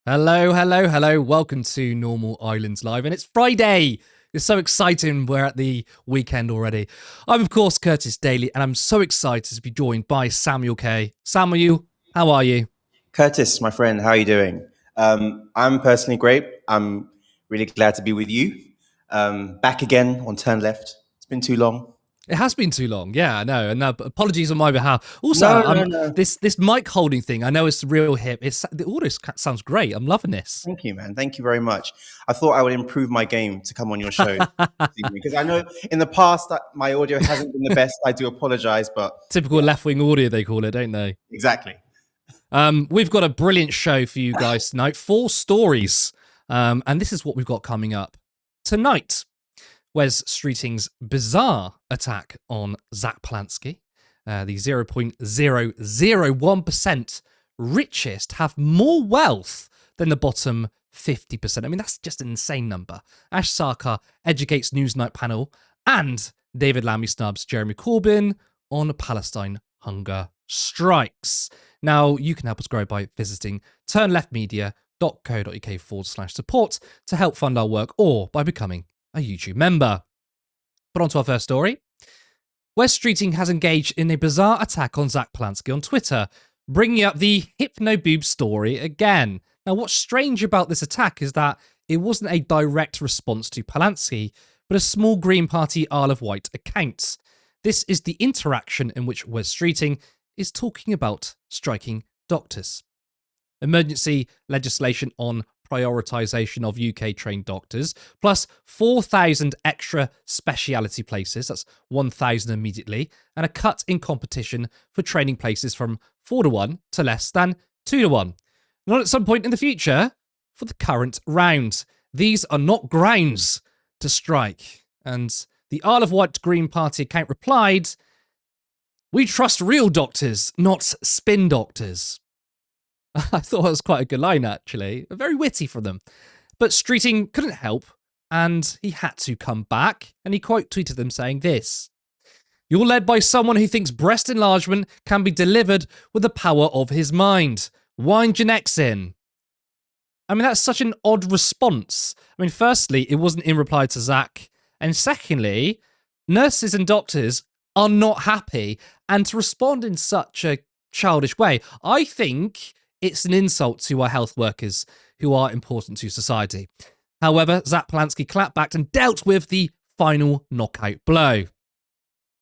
Hello, hello, hello. Welcome to Normal Islands Live. And it's Friday. It's so exciting. We're at the weekend already. I'm, of course, Curtis Daly, and I'm so excited to be joined by Samuel K. Samuel, how are you? Curtis, my friend, how are you doing? I'm personally great. I'm really glad to be with you. Back again on Turn Left. It's been too long. It has been too long. Yeah, I know. And apologies on my behalf. Also, No, no, no. this mic holding thing, I know it's real hip. The audio sounds great. I'm loving this. Thank you, man. Thank you very much. I thought I would improve my game to come on your show because I know in the past that my audio hasn't been the best. I do apologize, but Typical left-wing audio, they call it, don't they? exactly. We've got a brilliant show for you guys tonight. 4 stories. And this is what we've got coming up tonight. Wes Streeting's bizarre attack on Zach Polansky. The 0.001% richest have more wealth than the bottom 50%. I mean, that's just an insane number. Ash Sarkar educates Newsnight panel, and David Lammy snubs Jeremy Corbyn on Palestine hunger strikes. Now, you can help us grow by visiting turnleftmedia.co.uk/support to help fund our work, or by becoming a YouTube member. But on to our first story. Wes Streeting has engaged in a bizarre attack on Zach Polansky on Twitter, bringing up the hypno-boob story again. Now, what's strange about this attack is that it wasn't a direct response to Polansky, but a small Green Party Isle of Wight account. This is the interaction in which Wes Streeting is talking about striking doctors. Emergency legislation on prioritisation of UK-trained doctors, plus 4,000 extra speciality places, that's 1,000 immediately, and a cut in competition for training places from 4 to 1 to less than 2 to 1. Not at some point in the future for the current round. These are not grounds to strike. And the Isle of Wight Green Party account replied, "We trust real doctors, not spin doctors." I thought it was quite a good line, actually. Very witty from them. But Streeting couldn't help, and he had to come back, and he quote tweeted them saying this: "You're led by someone who thinks breast enlargement can be delivered with the power of his mind. Wind your necks in." I mean, that's such an odd response. I mean, firstly, it wasn't in reply to Zach. And secondly, nurses and doctors are not happy. And to respond in such a childish way, I think it's an insult to our health workers who are important to society. However, Zach Polansky clapped back and dealt with the final knockout blow.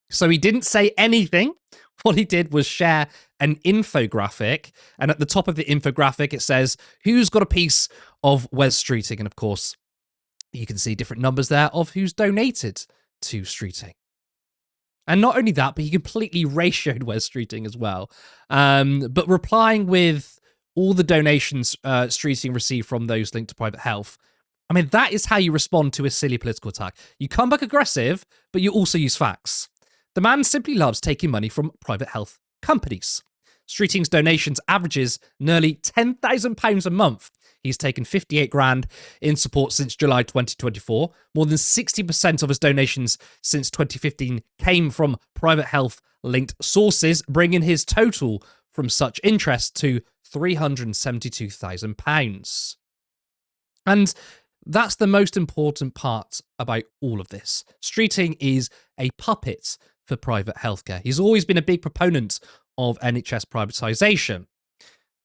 So he didn't say anything. What he did was share an infographic, and at the top of the infographic it says, "Who's got a piece of Wes Streeting?" And of course, you can see different numbers there of who's donated to Streeting. And not only that, but he completely ratioed Wes Streeting as well. But replying with all the donations Streeting received from those linked to private health. I mean, that is how you respond to a silly political attack. You come back aggressive, but you also use facts. The man simply loves taking money from private health companies. Streeting's donations averages nearly £10,000 a month. He's taken 58 grand in support since July 2024. More than 60% of his donations since 2015 came from private health linked sources, bringing his total from such interest to £372,000. And that's the most important part about all of this. Streeting is a puppet for private healthcare. He's always been a big proponent of NHS privatisation.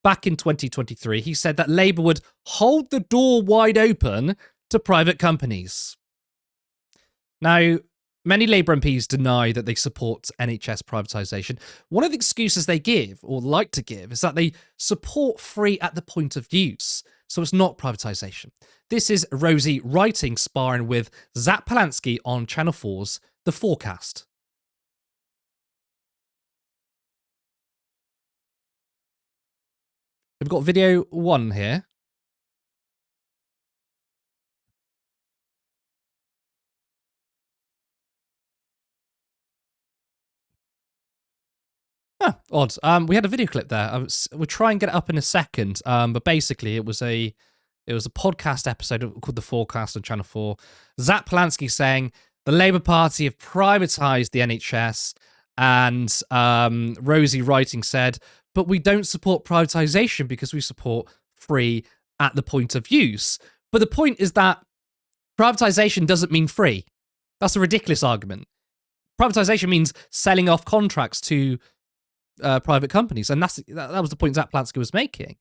Back in 2023, he said that Labour would hold the door wide open to private companies. Now, many Labour MPs deny that they support NHS privatisation. One of the excuses they give, or like to give, is that they support free at the point of use. So it's not privatisation. This is Rosie Writing sparring with Zach Polansky on Channel 4's The Forecast. We've got video 1 here. Odd. We had a video clip there. We'll try and get it up in a second. But basically, it was a podcast episode called The Forecast on Channel 4. Zach Polansky saying the Labour Party have privatised the NHS, and Rosie Writing said, but we don't support privatisation because we support free at the point of use. But the point is that privatization doesn't mean free. That's a ridiculous argument. Privatization means selling off contracts to private companies, and that was the point Zach Plansky was making.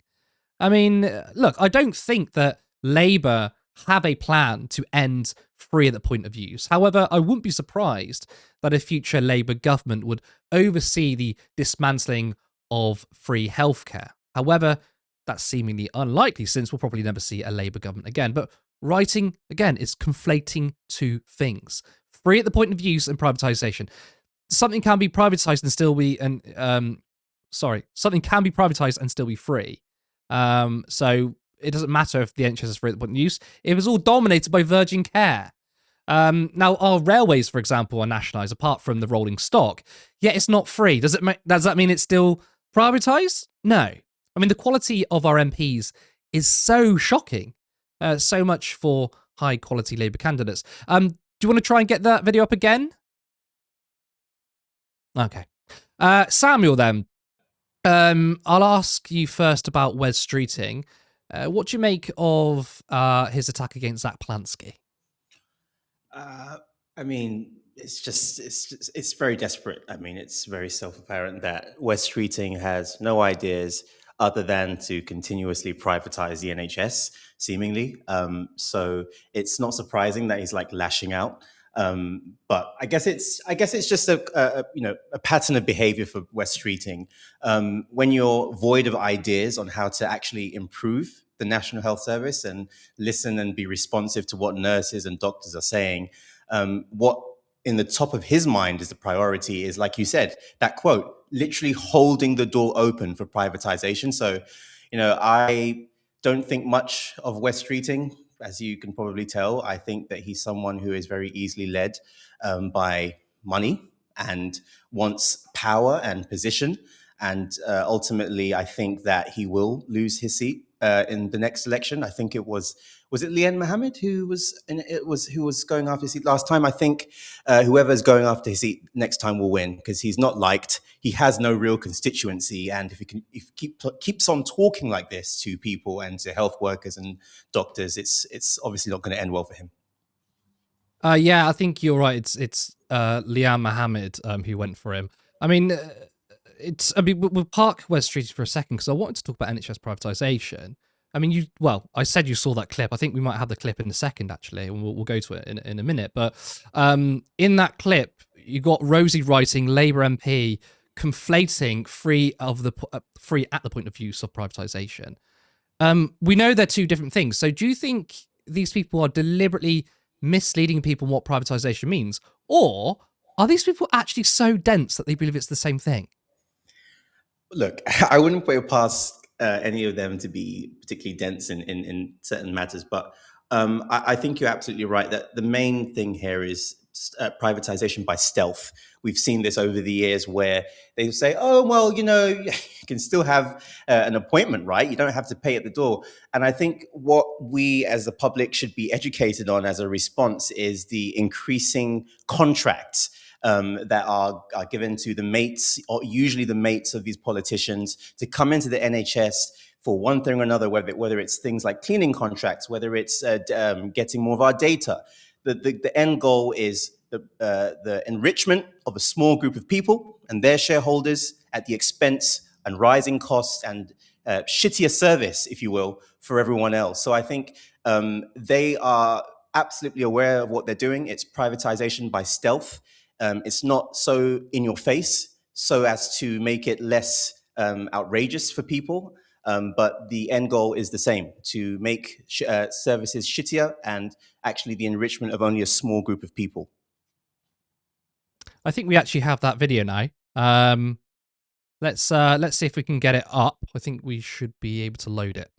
I mean, look, I don't think that Labour have a plan to end free at the point of use. However, I wouldn't be surprised that a future Labour government would oversee the dismantling of free healthcare. However, that's seemingly unlikely since we'll probably never see a Labour government again. But writing, again, is conflating two things. Free at the point of use and privatisation. Something can be privatised and still be... something can be privatised and still be free. So it doesn't matter if the NHS is free at the point of use. It was all dominated by Virgin Care. Now, our railways, for example, are nationalised apart from the rolling stock, yet it's not free. Does that mean it's still privatised? No. I mean, the quality of our MPs is so shocking. So much for high-quality Labour candidates. Do you want to try and get that video up again? Okay. Samuel, then. I'll ask you first about Wes Streeting. What do you make of his attack against Zach Plansky? I mean, it's very desperate. I mean, it's very self-apparent that Wes Streeting has no ideas other than to continuously privatize the NHS, seemingly. So it's not surprising that he's like lashing out. But I guess it's just a pattern of behavior for Wes Streeting. When you're void of ideas on how to actually improve the National Health Service and listen and be responsive to what nurses and doctors are saying, what in the top of his mind is the priority is, like you said, that quote, literally holding the door open for privatization. So, I don't think much of Wes Streeting. As you can probably tell, I think that he's someone who is very easily led by money and wants power and position. And ultimately, I think that he will lose his seat in the next election. I think it was it Liane Mohammed who was going after his seat last time. I think whoever's going after his seat next time will win because he's not liked. He has no real constituency, and if he keeps on talking like this to people and to health workers and doctors, it's obviously not going to end well for him. Yeah, I think you're right. It's Liane Mohammed who went for him. I mean, we'll park Wes Streeting for a second because I wanted to talk about NHS privatisation. I mean, I said you saw that clip. I think we might have the clip in a second, actually, and we'll go to it in a minute. But in that clip, you got Rosie writing, Labour MP, conflating free at the point of use of privatisation. We know they're two different things. So do you think these people are deliberately misleading people on what privatisation means? Or are these people actually so dense that they believe it's the same thing? Look, I wouldn't put it past any of them to be particularly dense in certain matters, but I think you're absolutely right that the main thing here is privatization by stealth. We've seen this over the years where they say, oh, well, you can still have an appointment, right? You don't have to pay at the door. And I think what we as the public should be educated on as a response is the increasing contracts that are given to the mates, or usually the mates of these politicians, to come into the NHS for one thing or another, whether it's things like cleaning contracts, whether it's getting more of our data. The end goal is the enrichment of a small group of people and their shareholders at the expense and rising costs and shittier service, if you will, for everyone else. So I think they are absolutely aware of what they're doing. It's privatization by stealth. It's not so in your face so as to make it less outrageous for people. But the end goal is the same, to make services shittier and actually the enrichment of only a small group of people. I think we actually have that video now. Let's see if we can get it up. I think we should be able to load it.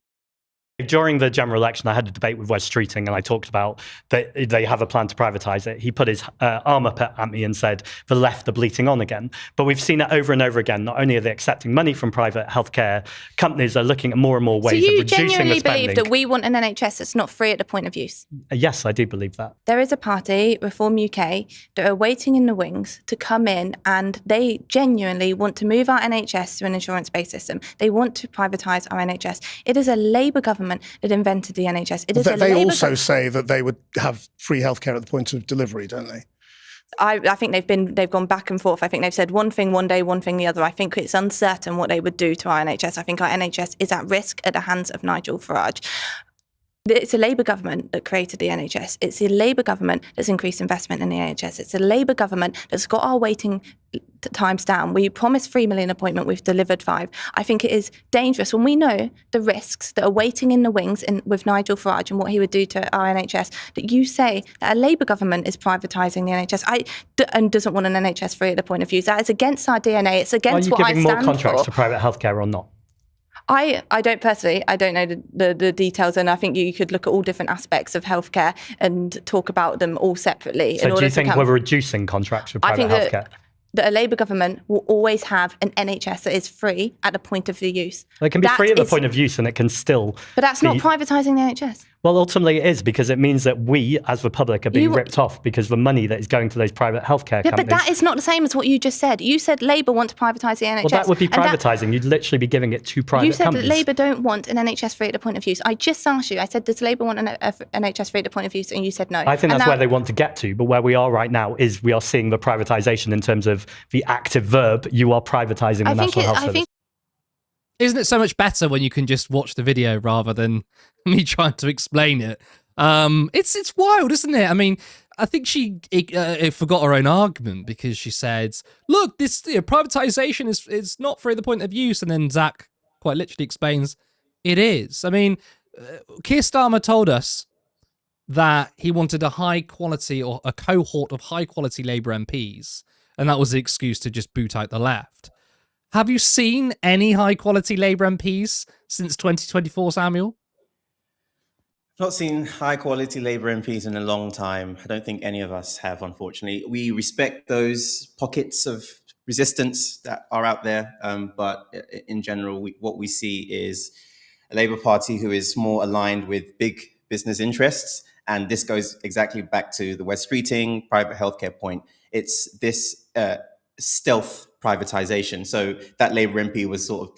During the general election, I had a debate with Wes Streeting, and I talked about that they have a plan to privatise it. He put his arm up at me and said, the left are bleating on again. But we've seen it over and over again. Not only are they accepting money from private healthcare, companies are looking at more and more ways of reducing the spending. So you genuinely believe that we want an NHS that's not free at the point of use? Yes, I do believe that. There is a party, Reform UK, that are waiting in the wings to come in, and they genuinely want to move our NHS to an insurance-based system. They want to privatise our NHS. It is a Labour government government that invented the NHS. It is They also say that they would have free healthcare at the point of delivery, don't they? I think they've gone back and forth. I think they've said one thing one day, one thing the other. I think it's uncertain what they would do to our NHS. I think our NHS is at risk at the hands of Nigel Farage. It's a Labour government that created the NHS. It's a Labour government that's increased investment in the NHS. It's a Labour government that's got our waiting times down. We promised 3 million appointment, we've delivered 5. I think it is dangerous when we know the risks that are waiting in the wings with Nigel Farage and what he would do to our NHS, that you say that a Labour government is privatising the NHS and doesn't want an NHS free at the point of use. That is against our DNA. It's against what I stand for. Are you giving more contracts to private healthcare or not? I don't personally, I don't know the details, and I think you could look at all different aspects of healthcare and talk about them all separately. So do you think we're reducing contracts for private healthcare? That a Labour government will always have an NHS that is free at the point of the use. It can be free at the point of use and it can still But that's not privatising the NHS. Well, ultimately it is, because it means that we, as the public, are being ripped off because the money that is going to those private healthcare companies... But that is not the same as what you just said. You said Labour want to privatise the NHS. Well, that would be privatising. You'd literally be giving it to private companies. You said that Labour don't want an NHS free at the point of use. I just asked you, I said, does Labour want an NHS free at the point of use? And you said no. I think that's where they want to get to, but where we are right now is we are seeing the privatisation in terms of the active verb, you are privatising the National Health Service. Isn't it so much better when you can just watch the video rather than me trying to explain it? It's wild, isn't it? I mean, I think she forgot her own argument because she said, look, this privatisation is not free at the point of use. And then Zach quite literally explains it is. I mean, Keir Starmer told us that he wanted a high quality or a cohort of high quality Labour MPs. And that was the excuse to just boot out the left. Have you seen any high quality Labour MPs since 2024, Samuel? Not seen high quality Labour MPs in a long time. I don't think any of us have, unfortunately. We respect those pockets of resistance that are out there, but in general, what we see is a Labour Party who is more aligned with big business interests, and this goes exactly back to the West Streeting, private healthcare point. It's this stealth privatization. So that Labour MP was sort of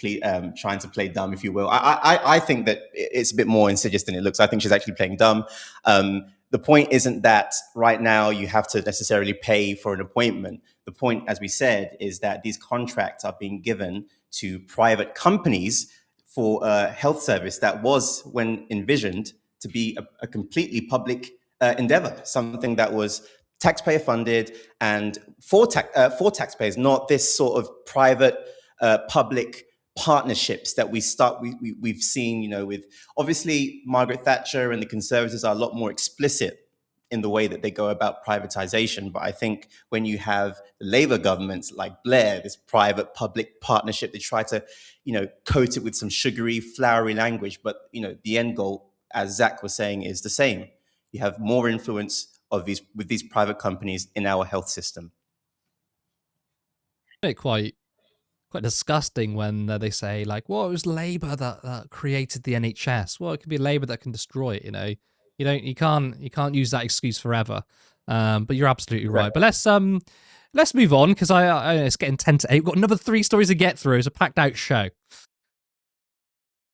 trying to play dumb, if you will. I think that it's a bit more insidious than it looks. I think she's actually playing dumb. The point isn't that right now you have to necessarily pay for an appointment. The point, as we said, is that these contracts are being given to private companies for a health service that was, when envisioned, to be a completely public endeavor, something that was taxpayer funded and for taxpayers, not this sort of private public partnerships that we've seen, you know, with obviously Margaret Thatcher and the Conservatives are a lot more explicit in the way that they go about privatization. But I think when you have the Labour governments like Blair, this private public partnership, they try to, you know, coat it with some sugary, flowery language. But, you know, the end goal, as Zach was saying, is the same. You have more influence with these private companies in our health system. Quite disgusting when they say, like, well, it was Labour that created the NHS. Well, it could be Labour that can destroy it. You know, you can't use that excuse forever. But you're absolutely right. But let's move on, because it's getting 10 to 8. We've got another 3 stories to get through. It's a packed out show.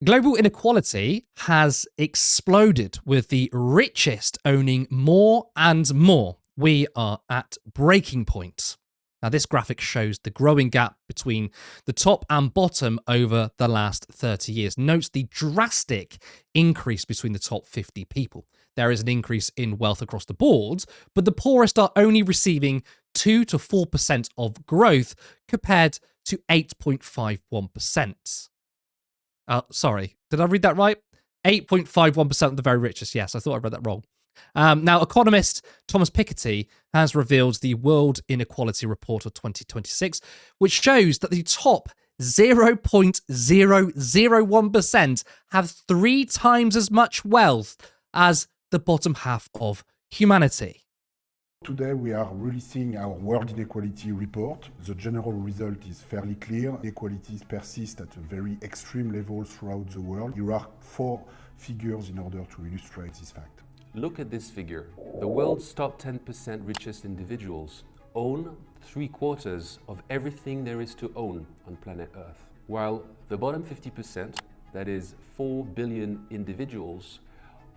Global inequality has exploded, with the richest owning more and more. We are at breaking point. Now, this graphic shows the growing gap between the top and bottom over the last 30 years. Notes the drastic increase between the top 50 people. There is an increase in wealth across the board, but the poorest are only receiving 2 to 4% of growth compared to 8.51%. Sorry, did I read that right? 8.51% of the very richest. Yes, I thought I read that wrong. Now, economist Thomas Piketty has revealed the World Inequality Report of 2026, which shows that the top 0.001% have 3 times as much wealth as the bottom half of humanity. Today we are releasing our World Inequality Report. The general result is fairly clear. Inequalities persist at a very extreme level throughout the world. Here are 4 figures in order to illustrate this fact. Look at this figure. The world's top 10% richest individuals own 3/4 of everything there is to own on planet Earth, while the bottom 50%, that is 4 billion individuals,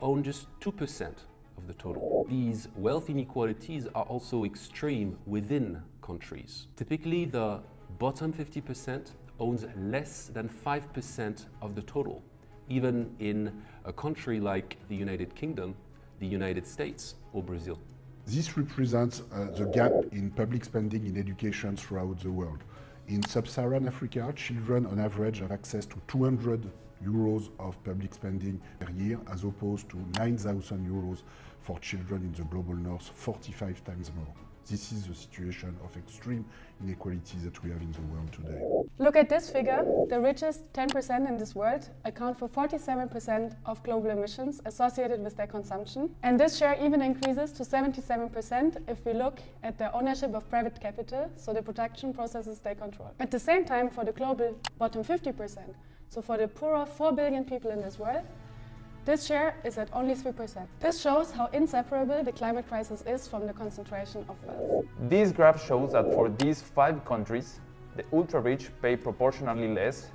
own just 2% of the total. These wealth inequalities are also extreme within countries. Typically, the bottom 50% owns less than 5% of the total, even in a country like the United Kingdom, the United States, or Brazil. This represents the gap in public spending in education throughout the world. In sub-Saharan Africa, children on average have access to 200 euros of public spending per year, as opposed to 9,000 euros for children in the global north, 45 times more. This is the situation of extreme inequality that we have in the world today. Look at this figure. The richest 10% in this world account for 47% of global emissions associated with their consumption. And this share even increases to 77% if we look at their ownership of private capital, so the production processes they control. At the same time, for the global bottom 50%, so for the poorer 4 billion people in this world, this share is at only 3%. This shows how inseparable the climate crisis is from the concentration of wealth. This graph shows that for these 5 countries, the ultra-rich pay proportionally less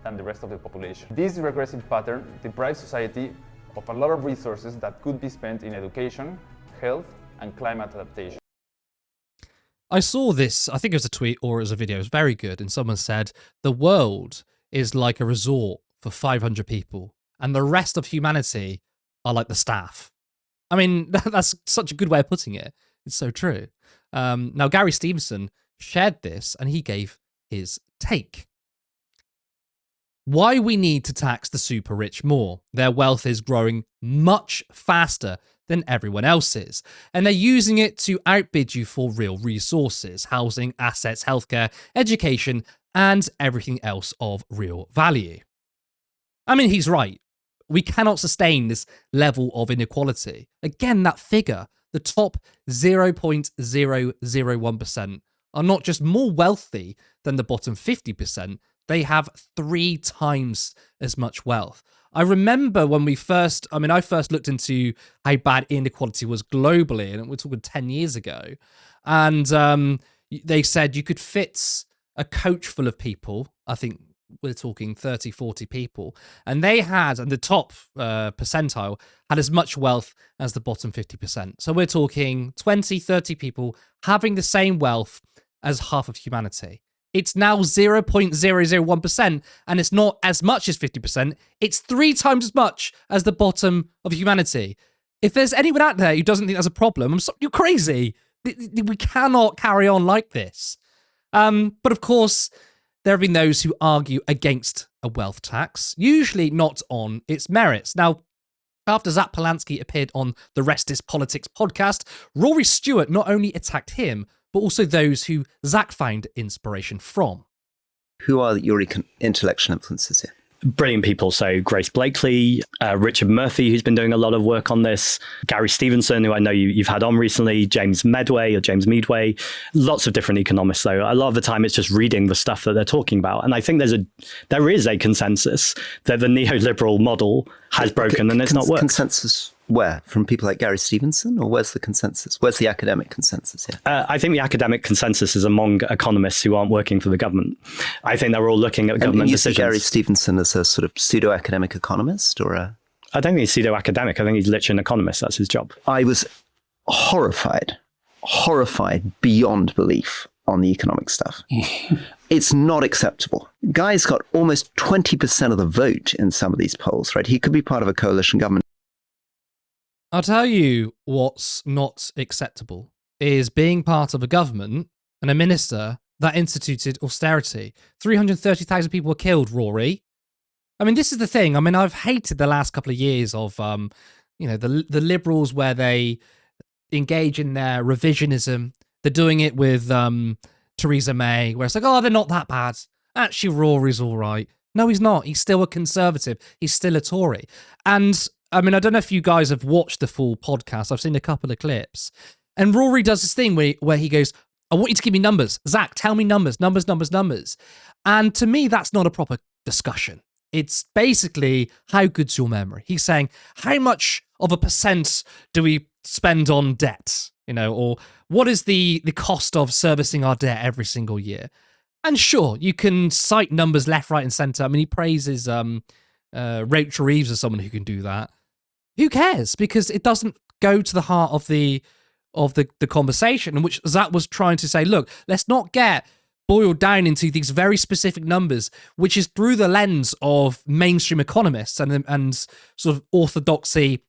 than the rest of the population. This regressive pattern deprives society of a lot of resources that could be spent in education, health, and climate adaptation. I saw this, I think it was a tweet or it was a video, it was very good, and someone said, the world is like a resort for 500 people. And the rest of humanity are like the staff. I mean, that's such a good way of putting it. It's so true. Now, Gary Stevenson shared this and he gave his take. Why we need to tax the super rich more. Their wealth is growing much faster than everyone else's. And they're using it to outbid you for real resources, housing, assets, healthcare, education, and everything else of real value. I mean, he's right. We cannot sustain this level of inequality. Again, that figure, the top 0.001% are not just more wealthy than the bottom 50%, they have 3 times as much wealth. I remember when I first looked into how bad inequality was globally, and we're talking 10 years ago, and they said you could fit a coach full of people, I think, we're talking 30, 40 people. And they had, and the top percentile had as much wealth as the bottom 50%. So we're talking 20, 30 people having the same wealth as half of humanity. It's now 0.001%, and it's not as much as 50%. It's 3 times as much as the bottom of humanity. If there's anyone out there who doesn't think that's a problem, you're crazy. We cannot carry on like this. But of course, there have been those who argue against a wealth tax, usually not on its merits. Now, after Zach Polanski appeared on the Rest is Politics podcast, Rory Stewart not only attacked him, but also those who Zach found inspiration from. Who are your intellectual influences here? Brilliant people. So Grace Blakely, Richard Murphy, who's been doing a lot of work on this, Gary Stevenson, who I know you've had on recently, James Medway, lots of different economists, though. A lot of the time it's just reading the stuff that they're talking about. And I think there is a consensus that the neoliberal model has broken and it's not worked. Consensus where? From people like Gary Stevenson, or where's the consensus? Where's the academic consensus here? I think the academic consensus is among economists who aren't working for the government. I think they're all looking at government decisions. You see Gary Stevenson as a sort of pseudo-academic economist, or a... I don't think he's pseudo-academic. I think he's literally an economist. That's his job. I was horrified beyond belief on the economic stuff. It's not acceptable. Guy's got almost 20% of the vote in some of these polls, right? He could be part of a coalition government. I'll tell you what's not acceptable is being part of a government and a minister that instituted austerity. 330,000 people were killed, Rory. I mean, this is the thing. I mean, I've hated the last couple of years of, the Liberals where they engage in their revisionism. They're doing it with Theresa May, where it's like, oh, they're not that bad. Actually, Rory's all right. No, he's not. He's still a Conservative. He's still a Tory. And I mean, I don't know if you guys have watched the full podcast. I've seen a couple of clips. And Rory does this thing where he goes, I want you to give me numbers. Zach, tell me numbers. And to me, that's not a proper discussion. It's basically, how good's your memory? He's saying, how much of a percent do we spend on debt? Or what is the cost of servicing our debt every single year? And sure, you can cite numbers left, right, and centre. I mean, he praises Rachel Reeves is someone who can do that. Who cares? Because it doesn't go to the heart of the conversation, in which Zach was trying to say, look, let's not get boiled down into these very specific numbers, which is through the lens of mainstream economists and sort of orthodoxy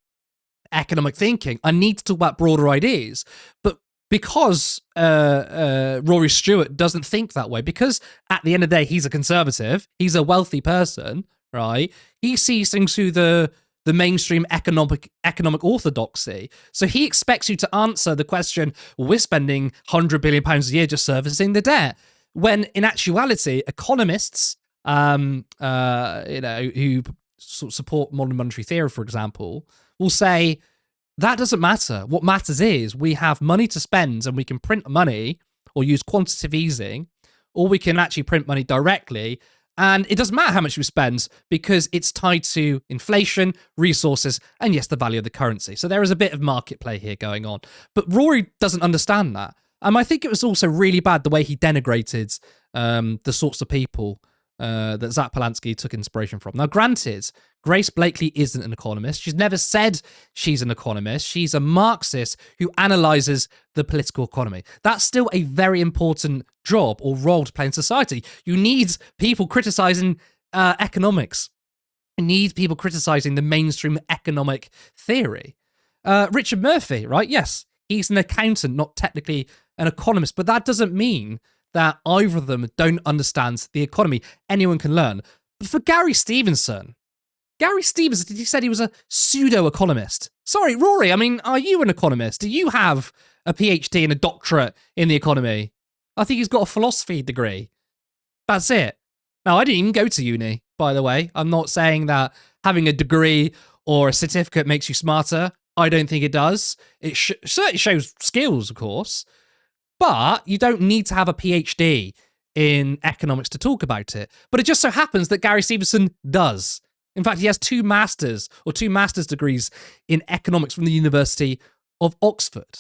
economic thinking. I need to talk about broader ideas. But because Rory Stewart doesn't think that way, because at the end of the day, he's a conservative, he's a wealthy person, right? He sees things through the mainstream economic orthodoxy. So he expects you to answer the question, well, we're spending £100 billion a year just servicing the debt. When in actuality, economists, who sort of support modern monetary theory, for example, will say that doesn't matter. What matters is we have money to spend and we can print money or use quantitative easing, or we can actually print money directly. And it doesn't matter how much we spend because it's tied to inflation, resources, and yes, the value of the currency. So there is a bit of market play here going on. But Rory doesn't understand that. I think it was also really bad the way he denigrated the sorts of people that Zach Polanski took inspiration from. Now, granted, Grace Blakely isn't an economist. She's never said she's an economist. She's a Marxist who analyzes the political economy. That's still a very important job or role to play in society. You need people criticizing economics. You need people criticizing the mainstream economic theory. Richard Murphy, right? Yes, he's an accountant, not technically an economist, but that doesn't mean that either of them don't understand the economy. Anyone can learn. But for Gary Stevenson, he said he was a pseudo-economist. Sorry, Rory, I mean, are you an economist? Do you have a PhD and a doctorate in the economy? I think he's got a philosophy degree. That's it. Now, I didn't even go to uni, by the way. I'm not saying that having a degree or a certificate makes you smarter. I don't think it does. It certainly shows skills, of course. But you don't need to have a PhD in economics to talk about it. But it just so happens that Gary Stevenson does. In fact, he has two master's degrees in economics from the University of Oxford.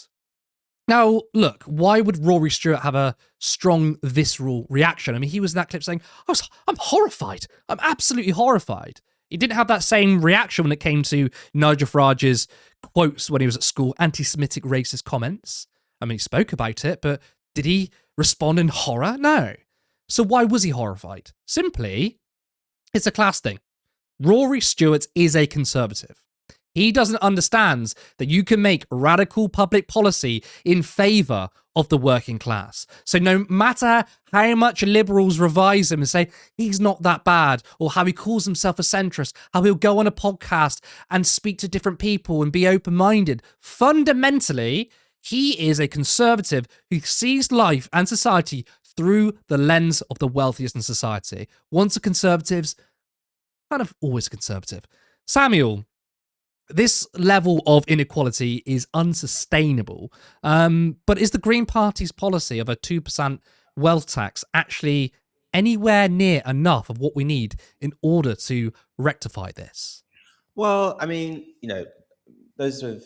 Now, look, why would Rory Stewart have a strong visceral reaction? I mean, he was in that clip saying, I'm horrified. I'm absolutely horrified. He didn't have that same reaction when it came to Nigel Farage's quotes when he was at school, anti-Semitic racist comments. I mean, he spoke about it, but did he respond in horror? No. So why was he horrified? Simply, it's a class thing. Rory Stewart is a conservative. He doesn't understand that you can make radical public policy in favour of the working class. So no matter how much liberals revise him and say he's not that bad, or how he calls himself a centrist, how he'll go on a podcast and speak to different people and be open-minded, fundamentally, he is a conservative who sees life and society through the lens of the wealthiest in society. Once a conservatives, kind of always a conservative. Samuel, this level of inequality is unsustainable. But is the Green Party's policy of a 2% wealth tax actually anywhere near enough of what we need in order to rectify this? Well, I mean, those of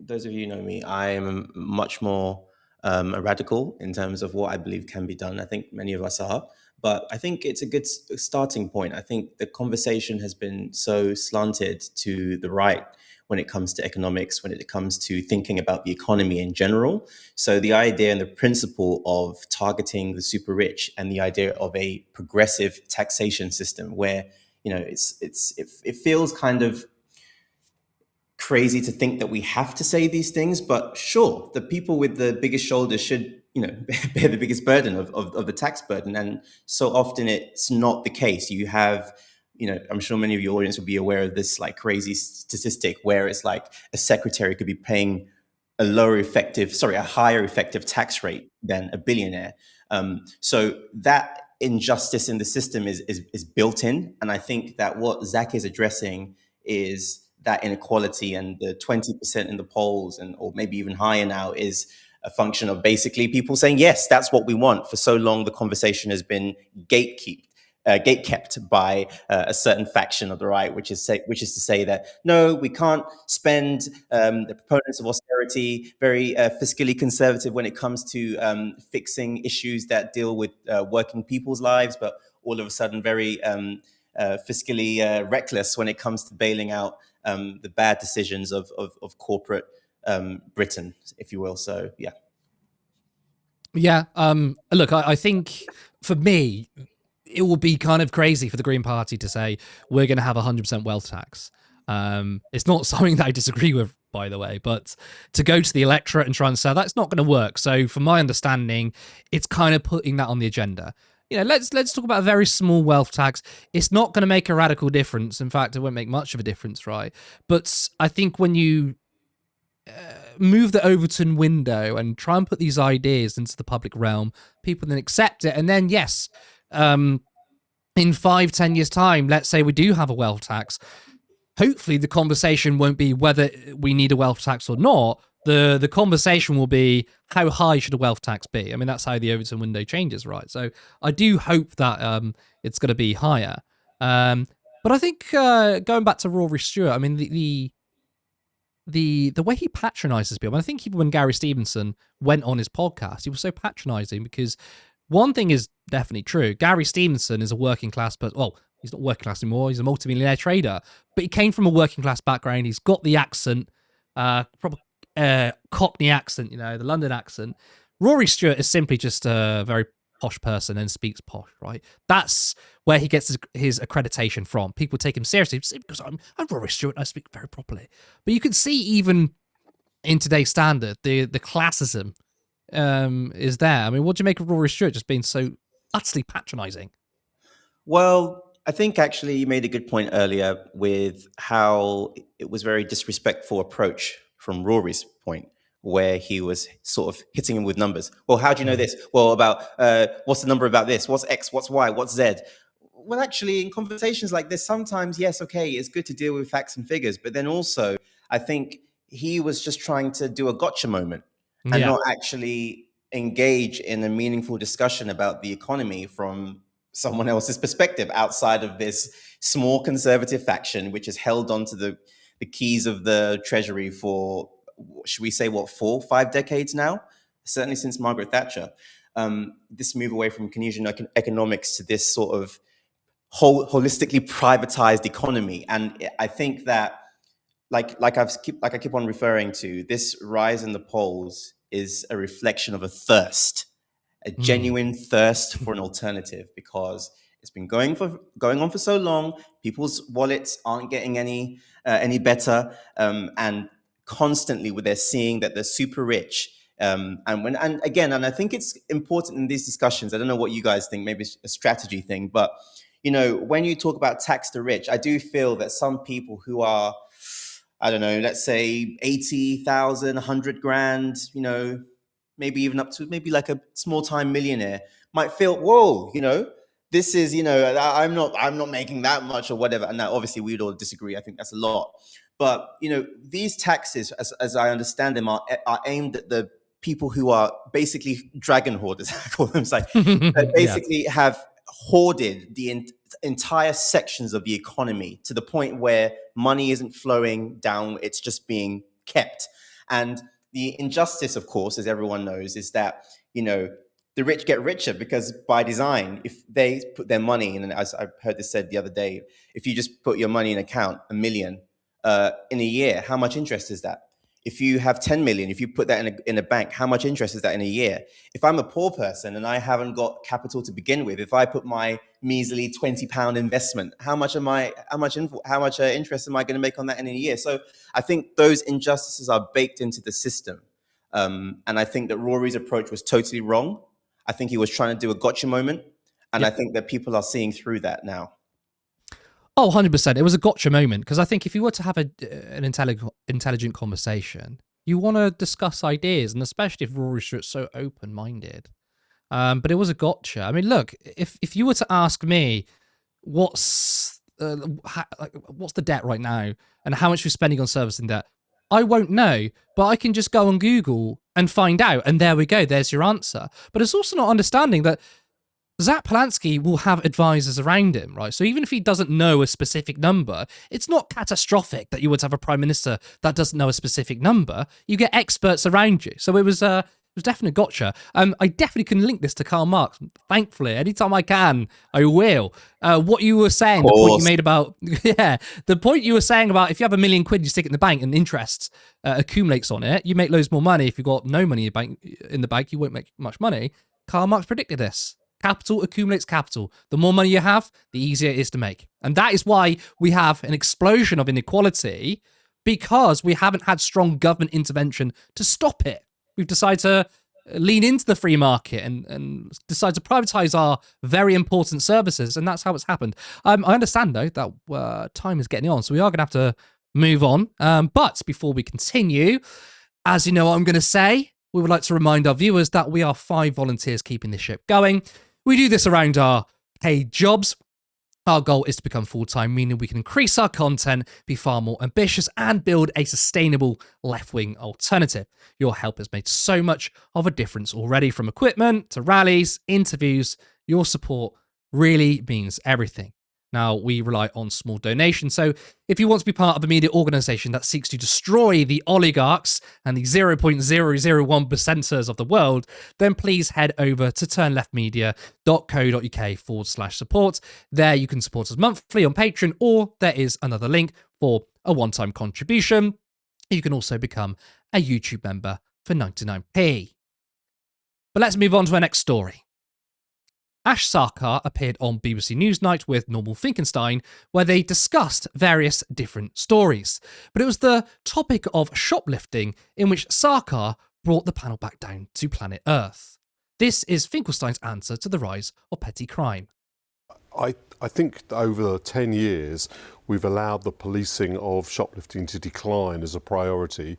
you who know me, I am much more a radical in terms of what I believe can be done. I think many of us are. But I think it's a good starting point. I think the conversation has been so slanted to the right when it comes to economics, when it comes to thinking about the economy in general. So the idea and the principle of targeting the super rich and the idea of a progressive taxation system where, it feels kind of crazy to think that we have to say these things, but sure, the people with the biggest shoulders should, bear the biggest burden of the tax burden. And so often it's not the case. You have, I'm sure many of your audience will be aware of this like crazy statistic where it's like a secretary could be paying a higher effective tax rate than a billionaire. So that injustice in the system is built in. And I think that what Zach is addressing is that inequality, and the 20% in the polls, or maybe even higher now, is a function of basically people saying, yes, that's what we want. For so long, the conversation has been gatekept by a certain faction of the right, which is to say that, no, we can't spend, the proponents of austerity, very fiscally conservative when it comes to fixing issues that deal with working people's lives, but all of a sudden very fiscally reckless when it comes to bailing out the bad decisions of corporate Britain, if you will. So, yeah. Yeah. Look, I think for me, it will be kind of crazy for the Green Party to say we're going to have 100% wealth tax. It's not something that I disagree with, by the way, but to go to the electorate and try and say that's not going to work. So, from my understanding, it's kind of putting that on the agenda. You know, let's talk about a very small wealth tax. It's not going to make a radical difference. In fact, it won't make much of a difference, right? But I think when you move the Overton window and try and put these ideas into the public realm, people then accept it, and then yes, in 5-10 years' time, let's say we do have a wealth tax. Hopefully, the conversation won't be whether we need a wealth tax or not. The conversation will be how high should a wealth tax be. I mean, that's how the Overton window changes, right? So I do hope that it's going to be higher. But I think going back to Rory Stewart, I mean the way he patronizes people. I think even when Gary Stevenson went on his podcast, he was so patronizing because one thing is definitely true. Gary Stevenson is a working class person. Well, he's not working class anymore. He's a multimillionaire trader, but he came from a working class background. He's got the accent, proper Cockney accent, you know, the London accent. Rory Stewart is simply just a very posh person and speaks posh, right? That's where he gets his accreditation from. People take him seriously because I'm Rory Stewart and I speak very properly. But you can see even in today's standard, the classism is there. I mean, what do you make of Rory Stewart just being so utterly patronizing? Well, I think actually you made a good point earlier with how it was very disrespectful approach from Rory's point, where he was sort of hitting him with numbers. Well, how do you know this? Well, about what's the number about this? What's X? What's Y? What's Z? Well, actually, in conversations like this, sometimes, yes, okay, it's good to deal with facts and figures. But then also, I think he was just trying to do a gotcha moment and not actually engage in a meaningful discussion about the economy from someone else's perspective outside of this small conservative faction, which has held on to the keys of the Treasury for, should we say, 4-5 decades now? Certainly since Margaret Thatcher. This move away from Keynesian economics to this sort of holistically privatized economy. And I think that, like I keep on referring to, this rise in the polls is a reflection of a thirst, a genuine thirst for an alternative, because it's been going on for so long. People's wallets aren't getting any better, and constantly they're seeing that they're super rich. And I think it's important in these discussions. I don't know what you guys think. Maybe it's a strategy thing, but you know, when you talk about tax the rich, I do feel that some people who are, I don't know, let's say 80,000, 100 grand, you know, maybe even up to maybe like a small time millionaire might feel, whoa, you know, this is, you know, I'm not making that much or whatever. And now obviously we'd all disagree. I think that's a lot. But, you know, these taxes, as I understand them, are aimed at the people who are basically dragon hoarders, I call them, that basically have hoarded the entire sections of the economy to the point where money isn't flowing down, it's just being kept. And the injustice, of course, as everyone knows, is that, you know, the rich get richer because by design, if they put their money in, and as I heard this said the other day, if you just put your money in an account, $1 million in a year, how much interest is that? If you have 10 million, if you put that in a bank, how much interest is that in a year? If I'm a poor person and I haven't got capital to begin with, if I put my measly £20 investment, how much interest am I going to make on that in a year? So I think those injustices are baked into the system. And I think that Rory's approach was totally wrong. I think he was trying to do a gotcha moment. And I think that people are seeing through that now. Oh, 100%. It was a gotcha moment, because I think if you were to have an intelligent conversation, you want to discuss ideas, and especially if Rory Stewart's so open-minded. But it was a gotcha. I mean, look, if you were to ask me what's the debt right now and how much we're spending on servicing debt, I won't know, but I can just go on Google and find out, and there we go. There's your answer. But it's also not understanding that Zach Polanski will have advisors around him, right? So even if he doesn't know a specific number, it's not catastrophic that you would have a prime minister that doesn't know a specific number. You get experts around you. So it was was definitely a gotcha. I definitely can link this to Karl Marx. Thankfully, anytime I can, I will. What you were saying, the point you made about the point you were saying about if you have £1 million, you stick it in the bank and interest accumulates on it, you make loads more money. If you've got no money in the bank, you won't make much money. Karl Marx predicted this. Capital accumulates capital. The more money you have, the easier it is to make. And that is why we have an explosion of inequality, because we haven't had strong government intervention to stop it. We've decided to lean into the free market and decide to privatize our very important services, and that's how it's happened. I understand, though, that time is getting on, so we are going to have to move on. But before we continue, as you know what I'm going to say, we would like to remind our viewers that we are 5 volunteers keeping this ship going. We do this around our paid jobs. Our goal is to become full-time, meaning we can increase our content, be far more ambitious, and build a sustainable left-wing alternative. Your help has made so much of a difference already, from equipment to rallies, interviews. Your support really means everything. Now, we rely on small donations, so if you want to be part of a media organisation that seeks to destroy the oligarchs and the 0.001%ers of the world, then please head over to turnleftmedia.co.uk/support. There you can support us monthly on Patreon, or there is another link for a one-time contribution. You can also become a YouTube member for 99p. But let's move on to our next story. Ash Sarkar appeared on BBC Newsnight with Normal Finkelstein, where they discussed various different stories. But it was the topic of shoplifting in which Sarkar brought the panel back down to planet Earth. This is Finkelstein's answer to the rise of petty crime. I think over 10 years, we've allowed the policing of shoplifting to decline as a priority,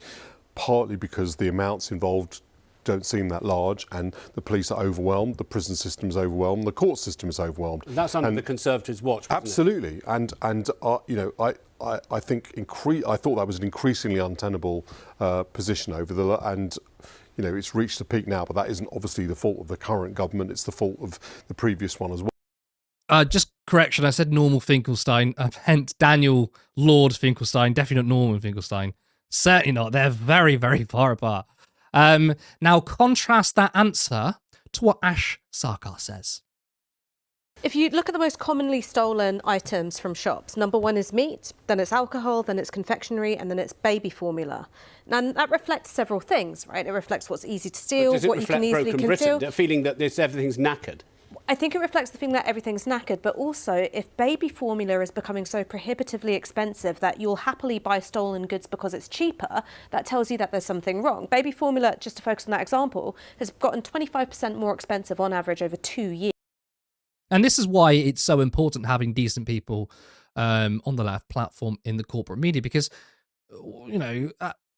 partly because the amounts involved don't seem that large, and the police are overwhelmed, the prison system is overwhelmed, the court system is overwhelmed. That's under the Conservatives' watch, wasn't absolutely. It? And you know, I think I thought that was an increasingly untenable position over the and. You know, it's reached a peak now, but that isn't obviously the fault of the current government. It's the fault of the previous one as well. Just correction, I said Normal Finkelstein. I meant Daniel Lord Finkelstein, definitely not Norman Finkelstein. Certainly not. They're very, very far apart. Now, contrast that answer to what Ash Sarkar says. If you look at the most commonly stolen items from shops, number 1 is meat, then it's alcohol, then it's confectionery, and then it's baby formula. And that reflects several things, right? It reflects what's easy to steal, what you can easily conceal. The feeling that everything's knackered. I think it reflects the feeling that everything's knackered, but also if baby formula is becoming so prohibitively expensive that you'll happily buy stolen goods because it's cheaper, that tells you that there's something wrong. Baby formula, just to focus on that example, has gotten 25% more expensive on average over 2 years. And this is why it's so important having decent people on the left platform in the corporate media, because, you know,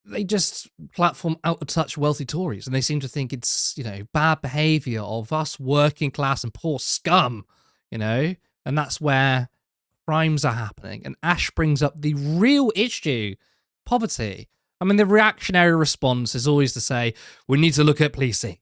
they just platform out of touch wealthy Tories, and they seem to think it's, you know, bad behaviour of us working class and poor scum, you know, and that's where crimes are happening. And Ash brings up the real issue, poverty. I mean, the reactionary response is always to say, we need to look at policing.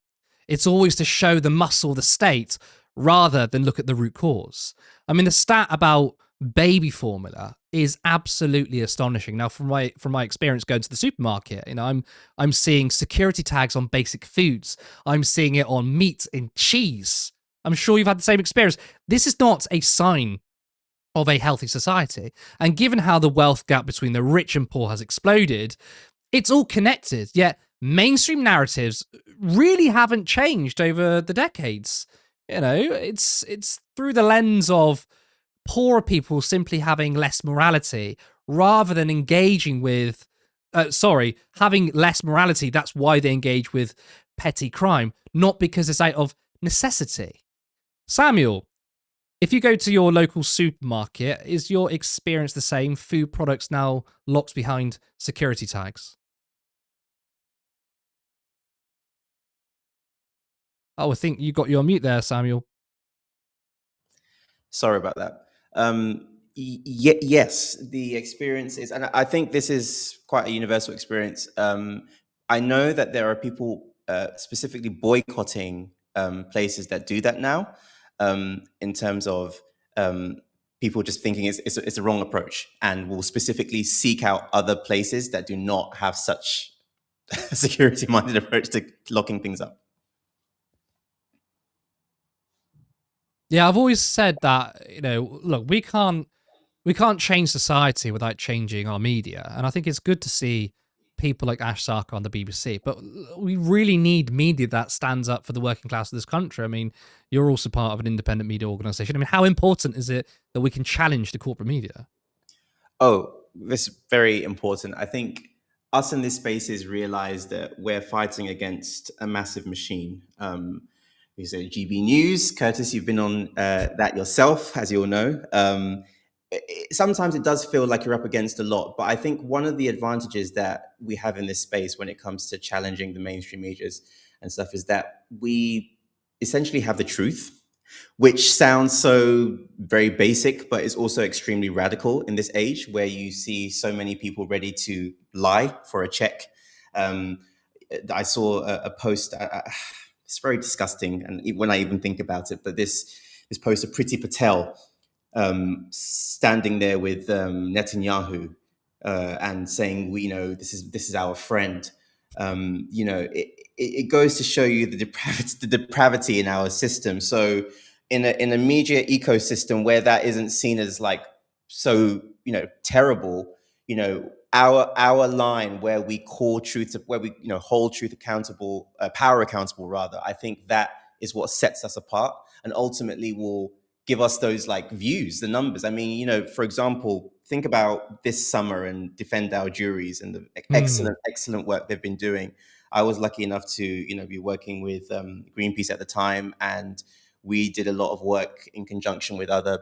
It's always to show the muscle of the state rather than look at the root cause. I mean, the stat about baby formula is absolutely astonishing. Now, from my experience going to the supermarket, you know, I'm seeing security tags on basic foods. I'm seeing it on meat and cheese. I'm sure you've had the same experience. This is not a sign of a healthy society. And given how the wealth gap between the rich and poor has exploded, it's all connected. Yet mainstream narratives really haven't changed over the decades. You know, it's through the lens of poorer people simply having less morality rather than engaging with, having less morality. That's why they engage with petty crime, not because it's out of necessity. Samuel, if you go to your local supermarket, is your experience the same? Food products now locked behind security tags? Oh, I think you got you on mute there, Samuel. Sorry about that. Yes, the experience is, and I think this is quite a universal experience. I know that there are people specifically boycotting places that do that now, in terms of people just thinking it's a wrong approach, and will specifically seek out other places that do not have such security-minded approach to locking things up. Yeah, I've always said that, look, we can't change society without changing our media. And I think it's good to see people like Ash Sarkar on the BBC, but we really need media that stands up for the working class of this country. I mean, you're also part of an independent media organization. I mean, how important is it that we can challenge the corporate media? Oh, this is very important. I think us in this space is realize that we're fighting against a massive machine. You say GB News, Curtis, you've been on that yourself, as you all know. Sometimes it does feel like you're up against a lot, but I think one of the advantages that we have in this space when it comes to challenging the mainstream medias and stuff is that we essentially have the truth, which sounds so very basic, but is also extremely radical in this age where you see so many people ready to lie for a check. I saw a post, it's very disgusting, and when I even think about it, but this post of Priti Patel standing there with Netanyahu and saying, this is our friend. It goes to show you the depravity in our system. So in a media ecosystem where that isn't seen as like so terrible, our line where we call truth, where we hold truth accountable, power accountable rather, I think that is what sets us apart and ultimately will give us those like views, the numbers. I mean, for example, think about this summer and Defend Our Juries and the excellent work they've been doing. I was lucky enough to, be working with Greenpeace at the time, and we did a lot of work in conjunction with other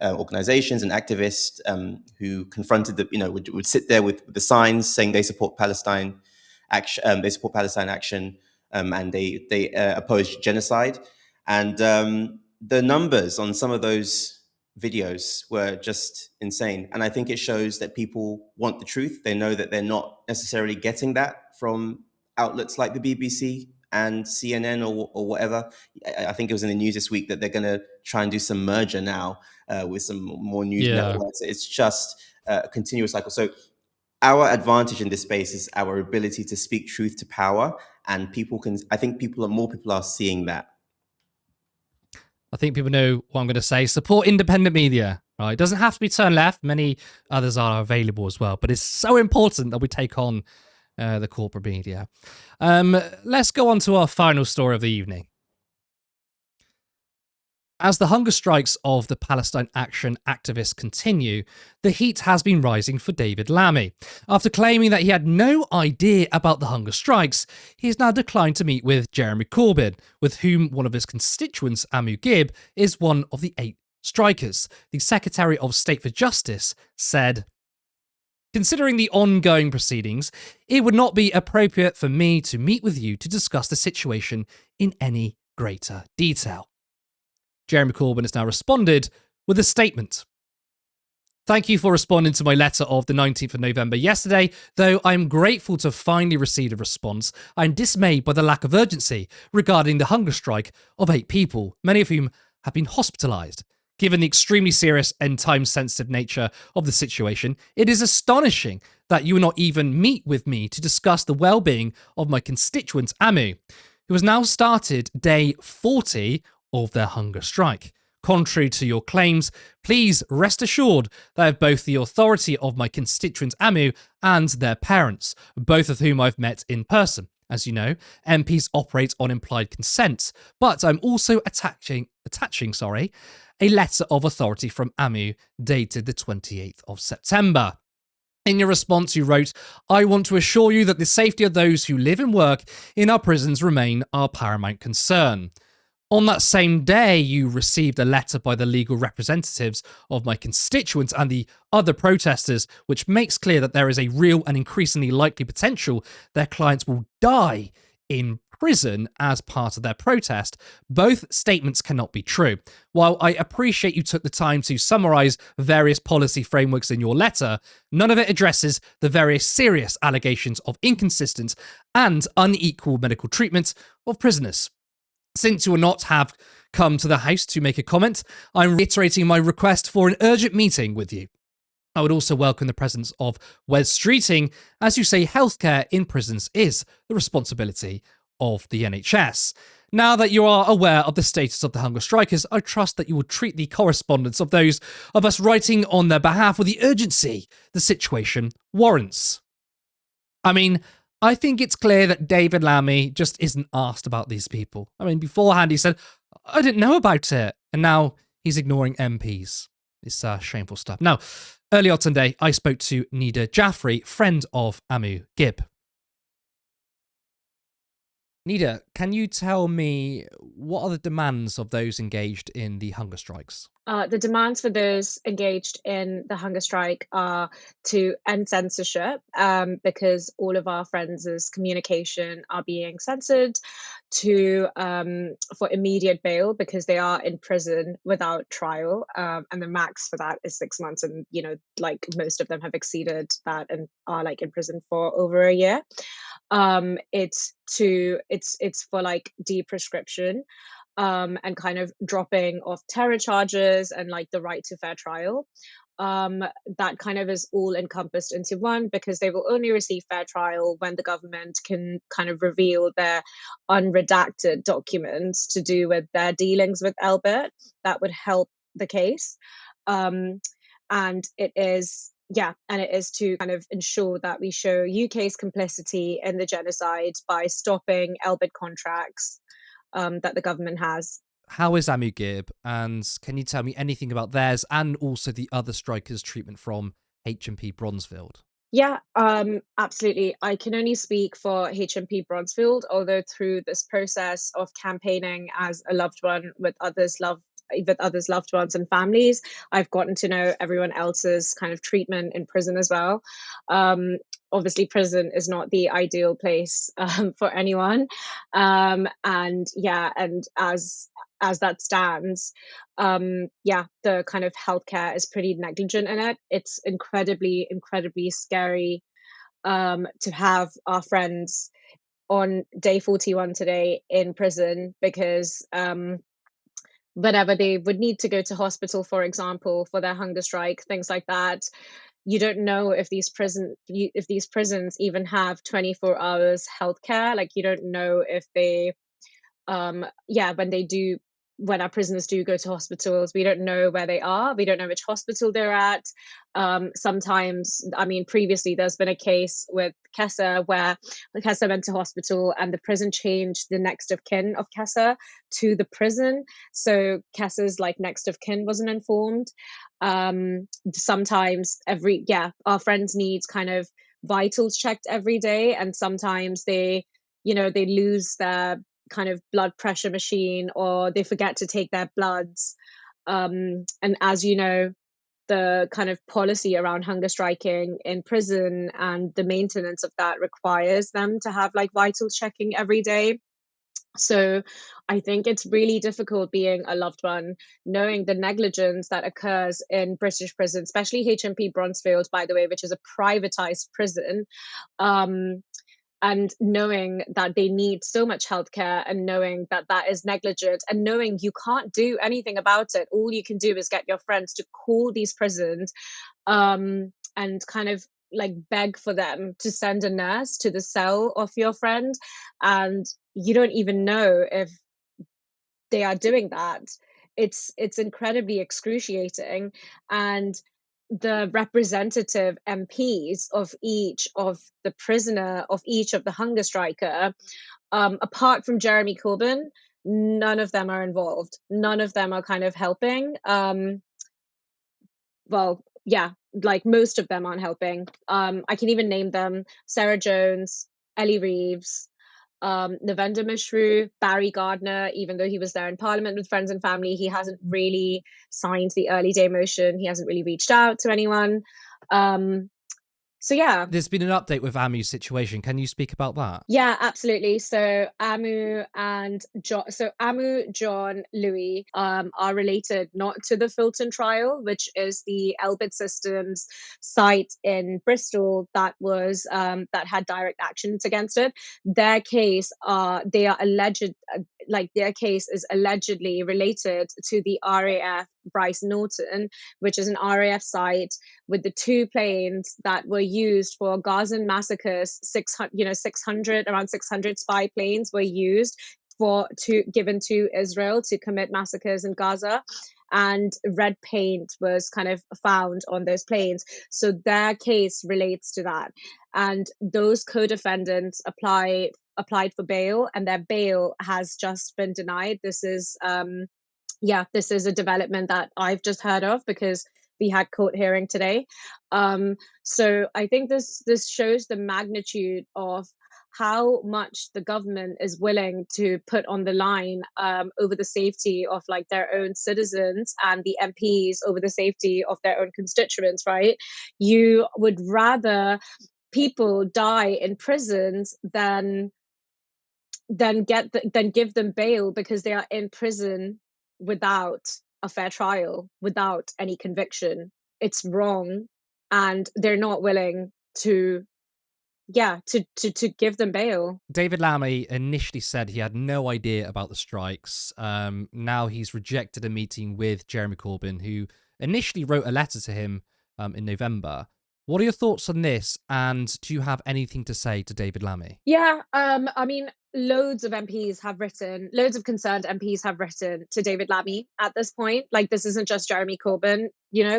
organizations and activists who confronted would sit there with the signs saying they support Palestine action, and they oppose genocide. And the numbers on some of those videos were just insane. And I think it shows that people want the truth. They know that they're not necessarily getting that from outlets like the BBC and CNN or whatever. I think it was in the news this week that they're going to try and do some merger now with some more news networks. It's just a continuous cycle. So our advantage in this space is our ability to speak truth to power. And I think more people are seeing that. I think people know what I'm going to say. Support independent media. Right? It doesn't have to be turn left. Many others are available as well. But it's so important that we take on the corporate media. Let's go on to our final story of the evening. As the hunger strikes of the Palestine Action activists continue, the heat has been rising for David Lammy. After claiming that he had no idea about the hunger strikes, he has now declined to meet with Jeremy Corbyn, with whom one of his constituents, Amu Gib, is one of the 8 strikers. The Secretary of State for Justice said, "Considering the ongoing proceedings, it would not be appropriate for me to meet with you to discuss the situation in any greater detail." Jeremy Corbyn has now responded with a statement. "Thank you for responding to my letter of the 19th of November yesterday. Though I am grateful to have finally received a response, I am dismayed by the lack of urgency regarding the hunger strike of 8 people, many of whom have been hospitalised. Given the extremely serious and time-sensitive nature of the situation, it is astonishing that you will not even meet with me to discuss the well-being of my constituent Amu, who has now started day 40 of their hunger strike. Contrary to your claims, please rest assured that I have both the authority of my constituent Amu and their parents, both of whom I've met in person. As you know, MPs operate on implied consent, but I'm also attaching a letter of authority from Amu dated the 28th of September. In your response, you wrote, I want to assure you that the safety of those who live and work in our prisons remain our paramount concern. On that same day, you received a letter by the legal representatives of my constituents and the other protesters, which makes clear that there is a real and increasingly likely potential their clients will die in prison as part of their protest. Both statements cannot be true. While I appreciate you took the time to summarise various policy frameworks in your letter, none of it addresses the various serious allegations of inconsistent and unequal medical treatment of prisoners. Since you will not have come to the House to make a comment, I'm reiterating my request for an urgent meeting with you. I would also welcome the presence of Wes Streeting. As you say, healthcare in prisons is the responsibility of the NHS. Now that you are aware of the status of the hunger strikers, I trust that you will treat the correspondence of those of us writing on their behalf with the urgency the situation warrants. I mean, I think it's clear that David Lammy just isn't asked about these people. I mean, beforehand he said, I didn't know about it. And now he's ignoring MPs. It's shameful stuff. Now, earlier today, I spoke to Nida Jaffrey, friend of Amu Gib. Nida, can you tell me what are the demands of those engaged in the hunger strikes? The demands for those engaged in the hunger strike are to end censorship because all of our friends' communication are being censored, to for immediate bail because they are in prison without trial, and the max for that is 6 months, and like most of them have exceeded that and are like in prison for over a year. It's for like deprescription. And kind of dropping of terror charges and like the right to fair trial. That kind of is all encompassed into one, because they will only receive fair trial when the government can kind of reveal their unredacted documents to do with their dealings with Albert. That would help the case. And it is to kind of ensure that we show UK's complicity in the genocide by stopping Albert contracts that the government has. How is Amu Gib, and can you tell me anything about theirs and also the other strikers' treatment from HMP Bronzefield? Yeah, absolutely. I can only speak for HMP Bronzefield, although through this process of campaigning as a loved one with others' loved ones and families, I've gotten to know everyone else's kind of treatment in prison as well. Obviously, prison is not the ideal place for anyone, and as that stands, the kind of healthcare is pretty negligent in it. It's incredibly scary to have our friends on day 41 today in prison because whenever they would need to go to hospital, for example, for their hunger strike, things like that, you don't know if these prisons even have 24 hours healthcare. Like, you don't know if they when our prisoners do go to hospitals, we don't know where they are. We don't know which hospital they're at. Sometimes, I mean, previously there's been a case with Kessa where Kessa went to hospital and the prison changed the next of kin of Kessa to the prison. So Kessa's like next of kin wasn't informed. Sometimes our friends need kind of vitals checked every day, and sometimes they lose their kind of blood pressure machine, or they forget to take their bloods. And as you know, the kind of policy around hunger striking in prison and the maintenance of that requires them to have like vitals checking every day. So I think it's really difficult being a loved one, knowing the negligence that occurs in British prisons, especially HMP Bronzefield, by the way, which is a privatized prison. And knowing that they need so much healthcare, and knowing that that is negligent, and knowing you can't do anything about it. All you can do is get your friends to call these prisons and kind of like beg for them to send a nurse to the cell of your friend. And you don't even know if they are doing that. It's incredibly excruciating. And the representative MPs of each of the prisoner, of each of the hunger striker, apart from Jeremy Corbyn, none of them are involved. None of them are kind of helping. Like most of them aren't helping. I can even name them: Sarah Jones, Ellie Reeves, Navenda Mishru, Barry Gardner. Even though he was there in Parliament with friends and family, he hasn't really signed the early day motion. He hasn't really reached out to anyone. So yeah. There's been an update with Amu's situation. Can you speak about that? Yeah, absolutely. So Amu and John, Louis are related not to the Fulton trial, which is the Elbit Systems site in Bristol that was that had direct actions against it. Their case, they are alleged. like their case is allegedly related to the RAF Bryce Norton, which is an RAF site with the 2 planes that were used for Gazan massacres. 600, around 600 spy planes were used given to Israel to commit massacres in Gaza, and red paint was kind of found on those planes. So their case relates to that, and those co-defendants applied for bail, and their bail has just been denied. This is this is a development that I've just heard of because we had court hearing today. So I think this shows the magnitude of how much the government is willing to put on the line over the safety of like their own citizens, and the MPs over the safety of their own constituents, right? You would rather people die in prisons than give them bail because they are in prison without a fair trial, without any conviction. It's wrong, and they're not willing to give them bail. David Lammy initially said he had no idea about the strikes. Now he's rejected a meeting with Jeremy Corbyn, who initially wrote a letter to him in November. What are your thoughts on this, and do you have anything to say to David Lammy? Yeah, I mean, loads of concerned MPs have written to David Lammy at this point. Like, this isn't just Jeremy Corbyn,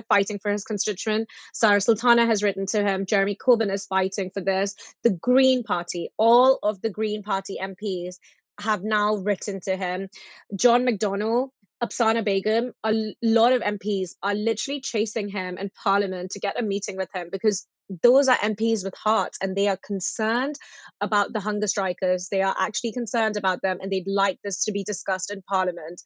fighting for his constituent. Sarah Sultana has written to him. Jeremy Corbyn is fighting for this. The Green Party, all of the Green Party MPs have now written to him. John McDonnell, Apsana Begum, a lot of MPs are literally chasing him in Parliament to get a meeting with him, because those are MPs with hearts, and they are concerned about the hunger strikers. They are actually concerned about them, and they'd like this to be discussed in Parliament.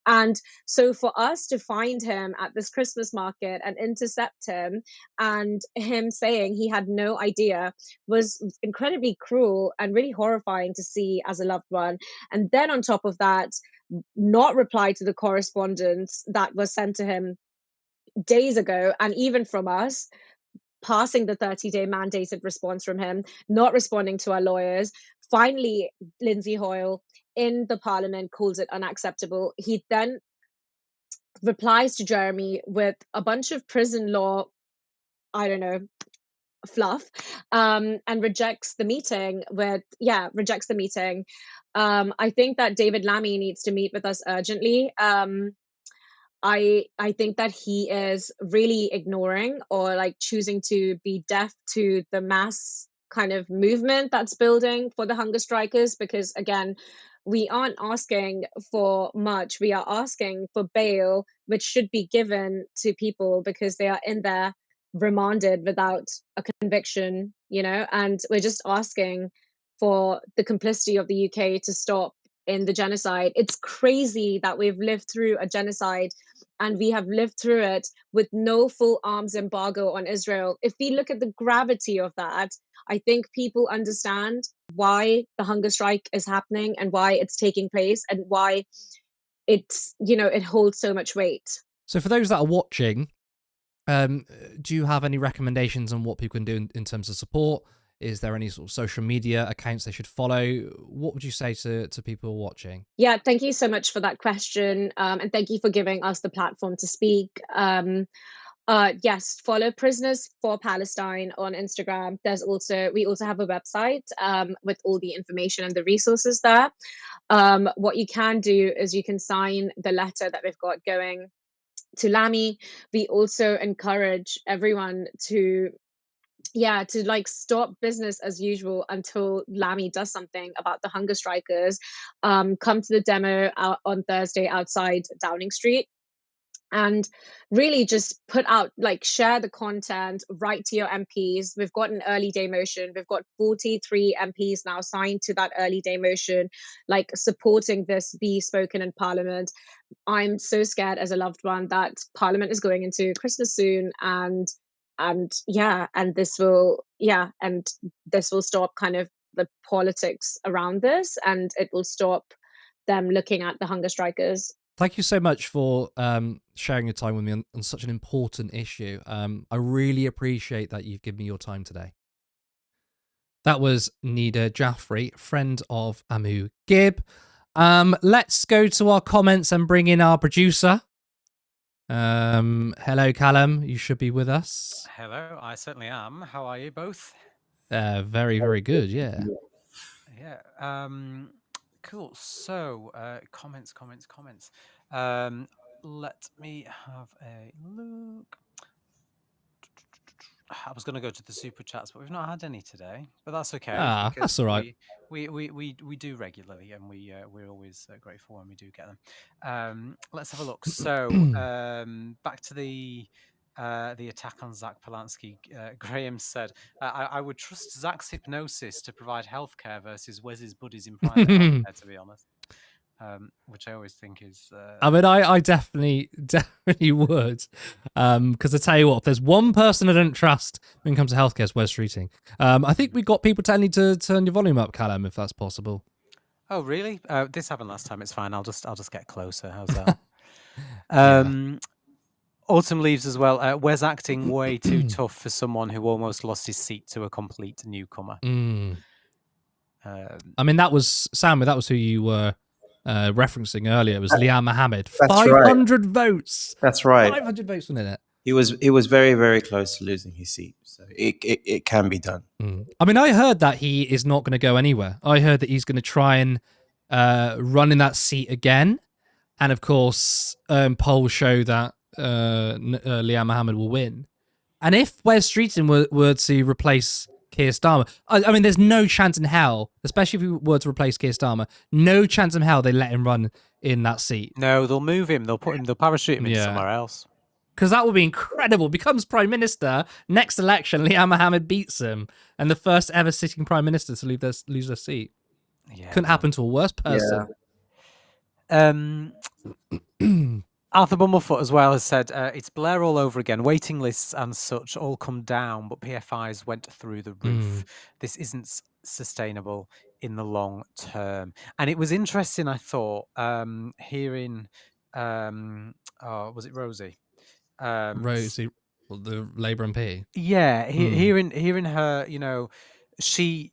And so for us to find him at this Christmas market and intercept him, and him saying he had no idea, was incredibly cruel and really horrifying to see as a loved one. And then on top of that, not reply to the correspondence that was sent to him days ago, and even from us, passing the 30-day mandated response from him, not responding to our lawyers. Finally, Lindsay Hoyle in the Parliament calls it unacceptable. He then replies to Jeremy with a bunch of prison law, fluff, and rejects the meeting I think that David Lammy needs to meet with us urgently. I think that he is really ignoring, or like choosing to be deaf to, the mass kind of movement that's building for the hunger strikers, because again, we aren't asking for much. We are asking for bail, which should be given to people because they are in there remanded without a conviction, and we're just asking for the complicity of the UK to stop in the genocide. It's crazy that we've lived through a genocide, and we have lived through it with no full arms embargo on Israel. If we look at the gravity of that, I think people understand why the hunger strike is happening and why it's taking place, and why it's, it holds so much weight. So for those that are watching, do you have any recommendations on what people can do in terms of support? Is there any sort of social media accounts they should follow? What would you say to people watching? Yeah, thank you so much for that question. And thank you for giving us the platform to speak. Yes, follow Prisoners for Palestine on Instagram. We also have a website with all the information and the resources there. What you can do is you can sign the letter that we've got going to Lammy. We also encourage everyone to stop business as usual until Lammy does something about the hunger strikers. Come to the demo out on Thursday outside Downing Street, and really just share the content, write to your MPs. We've got an early day motion. We've got 43 MPs now signed to that early day motion, supporting this be spoken in Parliament. I'm so scared as a loved one that Parliament is going into Christmas soon, and this will stop kind of the politics around this, and it will stop them looking at the hunger strikers. Thank you so much for sharing your time with me on such an important issue. I really appreciate that you've given me your time today. That was Nida Jaffrey, friend of Amu Gib. Let's go to our comments and bring in our producer. Hello, Callum. You should be with us. Hello, I certainly am. How are you both? Very, very good. Yeah. Yeah. Cool. So, comments. Let me have a look. I was going to go to the super chats, but we've not had any today. But that's okay. That's all right. We do regularly, and we're always grateful when we do get them. Let's have a look. So, back to the attack on Zach Polanski. Graham said, I would trust Zach's hypnosis to provide healthcare versus Wes's buddies in private healthcare, to be honest. Which I always think is... I mean, I definitely would. Because I tell you what, if there's one person I don't trust when it comes to healthcare, it's Wes Streeting. I think we got people telling you to turn your volume up, Callum, if that's possible. Oh, really? This happened last time. It's fine. I'll just get closer. How's that? Autumn Leaves as well. Wes acting way too tough for someone who almost lost his seat to a complete newcomer. I mean, that was Sammy. That was who you were referencing earlier. It was Liam Mohammed. That's 500 votes. That's right. 500 votes in it. He was very, very close to losing his seat. So it can be done. I mean, I heard that he is not going to go anywhere. I heard that he's going to try and run in that seat again. And of course, polls show that Liam Mohammed will win. And if Wes Streeting were to replace Keir Starmer, I mean, there's no chance in hell, especially if he were to replace Keir Starmer, no chance in hell they let him run in that seat. No, they'll move him. They'll parachute him into somewhere else. Because that would be incredible. Becomes Prime Minister, next election, Liam Mohammed beats him, and the first ever sitting Prime Minister to lose their seat. Yeah, couldn't happen to a worse person. Arthur Bumblefoot as well has said, it's Blair all over again. Waiting lists and such all come down, but PFIs went through the roof. This isn't sustainable in the long term. And it was interesting, I thought, hearing, was it Rosie? Rosie, the Labour MP. Yeah, hearing her, she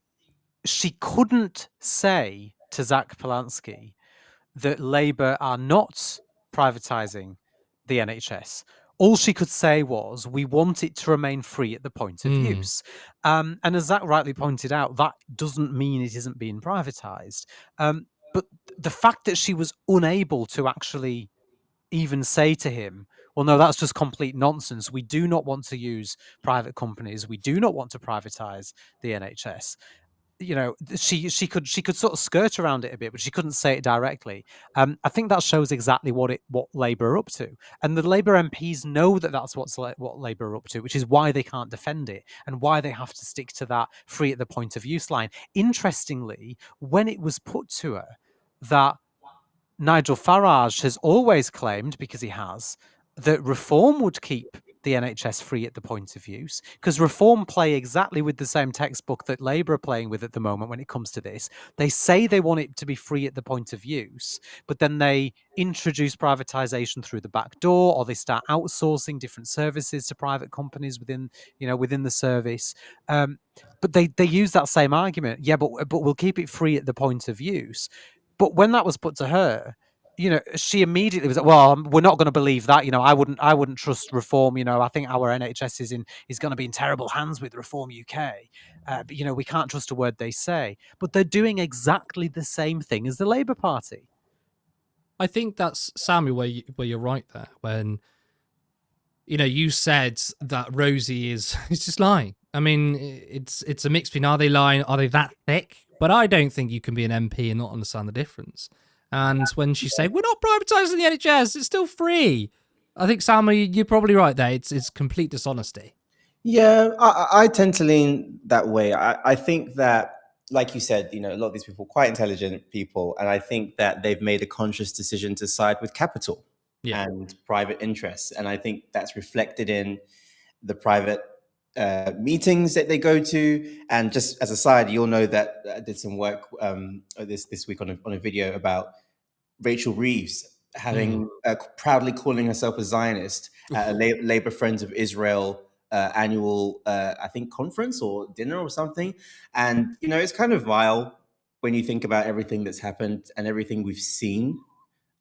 couldn't say to Zach Polanski that Labour are not privatising the NHS. All she could say was, we want it to remain free at the point of use. And as Zach rightly pointed out, that doesn't mean it isn't being privatised. But the fact that she was unable to actually even say to him, well, no, that's just complete nonsense. We do not want to use private companies. We do not want to privatise the NHS. She could sort of skirt around it a bit, but she couldn't say it directly. I think that shows exactly what Labour are up to, and the Labour MPs know that that's what Labour are up to, which is why they can't defend it and why they have to stick to that free at the point of use line. Interestingly, when it was put to her that Nigel Farage has always claimed, because he has, that reform would keep the NHS free at the point of use, because reform play exactly with the same textbook that Labour are playing with at the moment when it comes to this. They say they want it to be free at the point of use, but then they introduce privatisation through the back door, or they start outsourcing different services to private companies within the service. But they use that same argument. Yeah, but we'll keep it free at the point of use. But when that was put to her, she immediately was like, well, we're not going to believe that. I wouldn't trust Reform. I think our NHS is going to be in terrible hands with Reform UK. But, we can't trust a word they say. But they're doing exactly the same thing as the Labour Party. I think that's, Sammy, where you're right there. When, you said that Rosie is just lying. I mean, it's a mix between, are they lying? Are they that thick? But I don't think you can be an MP and not understand the difference. And when she said, we're not privatising the NHS, it's still free. I think, Sammy, you're probably right there. It's complete dishonesty. Yeah, I tend to lean that way. I think that, like you said, a lot of these people are quite intelligent people. And I think that they've made a conscious decision to side with capital and private interests. And I think that's reflected in the private meetings that they go to. And just as a side, you'll know that I did some work this week on a video about Rachel Reeves having proudly calling herself a Zionist at a Labour Friends of Israel annual I think conference or dinner or something. And it's kind of vile when you think about everything that's happened and everything we've seen,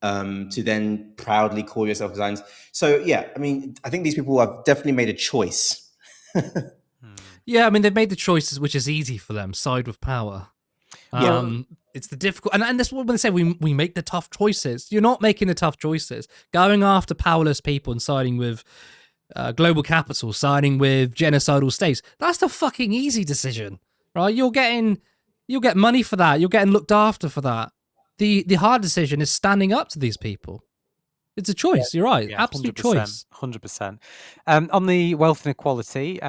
to then proudly call yourself Zionists. So yeah, I mean, I think these people have definitely made a choice. Yeah, I mean, they've made the choices which is easy for them, side with power. It's the difficult, and that's what when they say we make the tough choices. You're not making the tough choices. Going after powerless people and siding with global capital, siding with genocidal states. That's the fucking easy decision, right? You'll get money for that. You're getting looked after for that. The hard decision is standing up to these people. It's a choice. You're right. Yeah, Absolute choice. 100%. On the wealth inequality,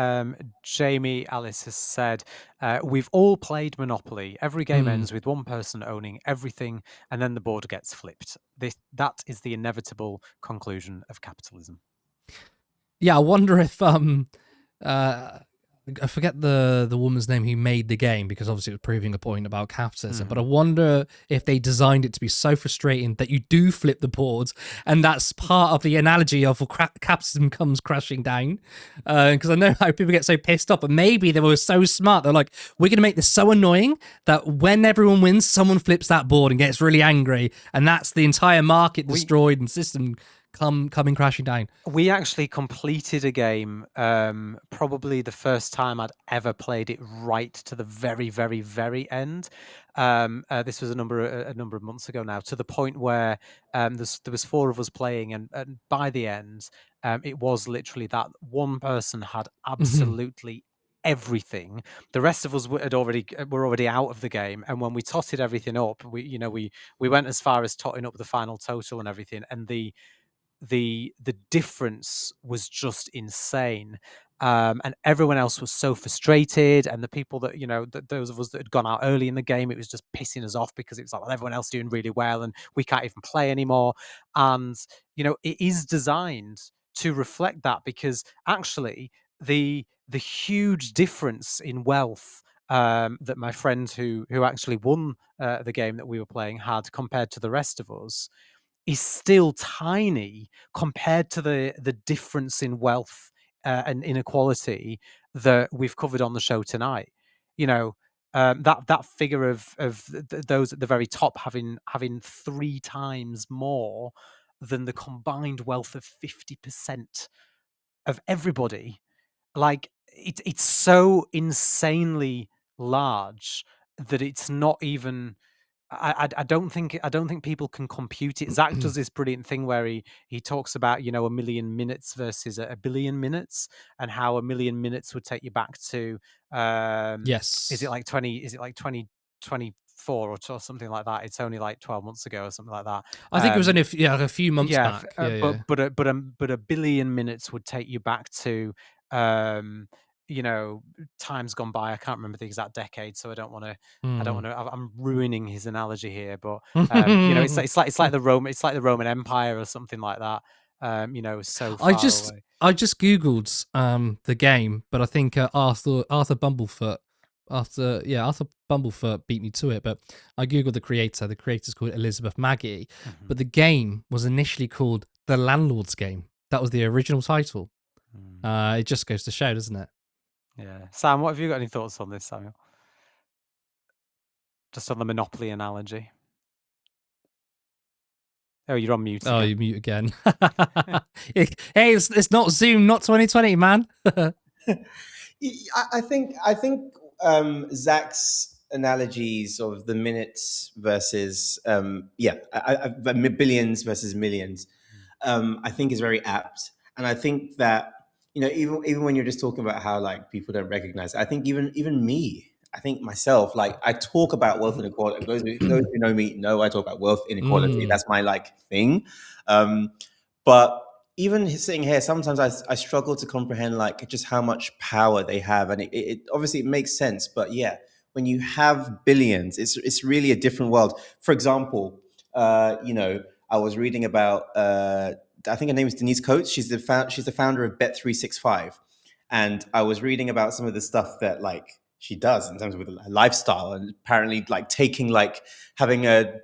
Jamie Alice has said, we've all played Monopoly. Every game ends with one person owning everything, and then the board gets flipped. That is the inevitable conclusion of capitalism. Yeah, I wonder if I forget the woman's name who made the game, because obviously it was proving a point about capitalism. But I wonder if they designed it to be so frustrating that you do flip the boards, and that's part of the analogy of capitalism comes crashing down. Because I know how people get so pissed off, but maybe they were so smart. They're like, we're going to make this so annoying that when everyone wins, someone flips that board and gets really angry, and that's the entire market destroyed and system coming crashing down. We actually completed a game, probably the first time I'd ever played it right to the very, very, very end. This was a number of months ago now, to the point where there was 4 of us playing, and by the end, it was literally that one person had absolutely everything. The rest of us were already out of the game, and when we totted everything up, we went as far as totting up the final total and everything, and the difference was just insane. And everyone else was so frustrated, and the people that those of us that had gone out early in the game, it was just pissing us off, because it was like, well, everyone else is doing really well and we can't even play anymore. And it is designed to reflect that, because actually the huge difference in wealth that my friend who actually won the game that we were playing had compared to the rest of us is still tiny compared to the difference in wealth and inequality that we've covered on the show tonight. That figure of those at the very top having 3 times more than the combined wealth of 50% of everybody. Like, it's so insanely large that it's not even. I don't think people can compute it. Zach does this brilliant thing where he talks about 1 million minutes versus a billion minutes, and how 1 million minutes would take you back to yes, is it like 2024 or something like that? It's only like 12 months ago or something like that. I think it was only a few months back. But a billion minutes would take you back to times gone by. I can't remember the exact decade, so I don't want to. I'm ruining his analogy here, but it's like the Roman Empire or something like that. So far away. I just googled the game, but I think Arthur Bumblefoot. Arthur Bumblefoot beat me to it, but I googled the creator. The creator's called Elizabeth Maggie, but the game was initially called The Landlord's Game. That was the original title. It just goes to show, doesn't it? Yeah. Sam, what have you got any thoughts on this, Samuel? Just on the Monopoly analogy. Oh, you're on mute again. Oh, you're mute again. Hey, it's not Zoom, not 2020, man. I think Zach's analogies of the minutes versus billions versus millions, I think is very apt. And I think that even when you're just talking about how like people don't recognize it, I think even me, I think myself, like I talk about wealth inequality. Those who know me know I talk about wealth inequality. That's my like thing. But even sitting here, sometimes I struggle to comprehend like just how much power they have, and it obviously it makes sense. But yeah, when you have billions, it's really a different world. For example, I was reading about I think her name is Denise Coates. She's the founder of Bet365, and I was reading about some of the stuff that like she does in terms of her lifestyle, and apparently like taking like having a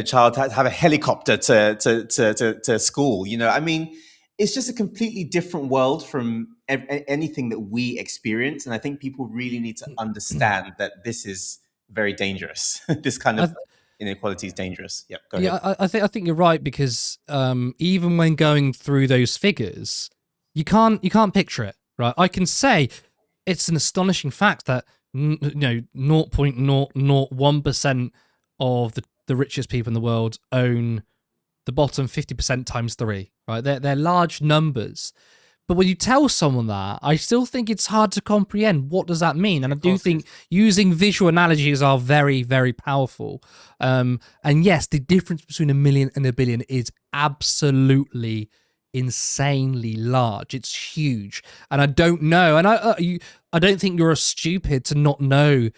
child have a helicopter to school. I mean, it's just a completely different world from anything that we experience, and I think people really need to understand that this is very dangerous. This kind of inequality is dangerous. Yeah, go ahead. Yeah, I think you're right, because even when going through those figures, you can't picture it, right? I can say it's an astonishing fact that 0.001% of the richest people in the world own the bottom 50% times 3, right? They're large numbers. But when you tell someone that, I still think it's hard to comprehend. What does that mean? And I do think using visual analogies are very, very powerful. And yes, the difference between a million and a billion is absolutely insanely large. It's huge. And I don't know. And I don't think you're stupid to not know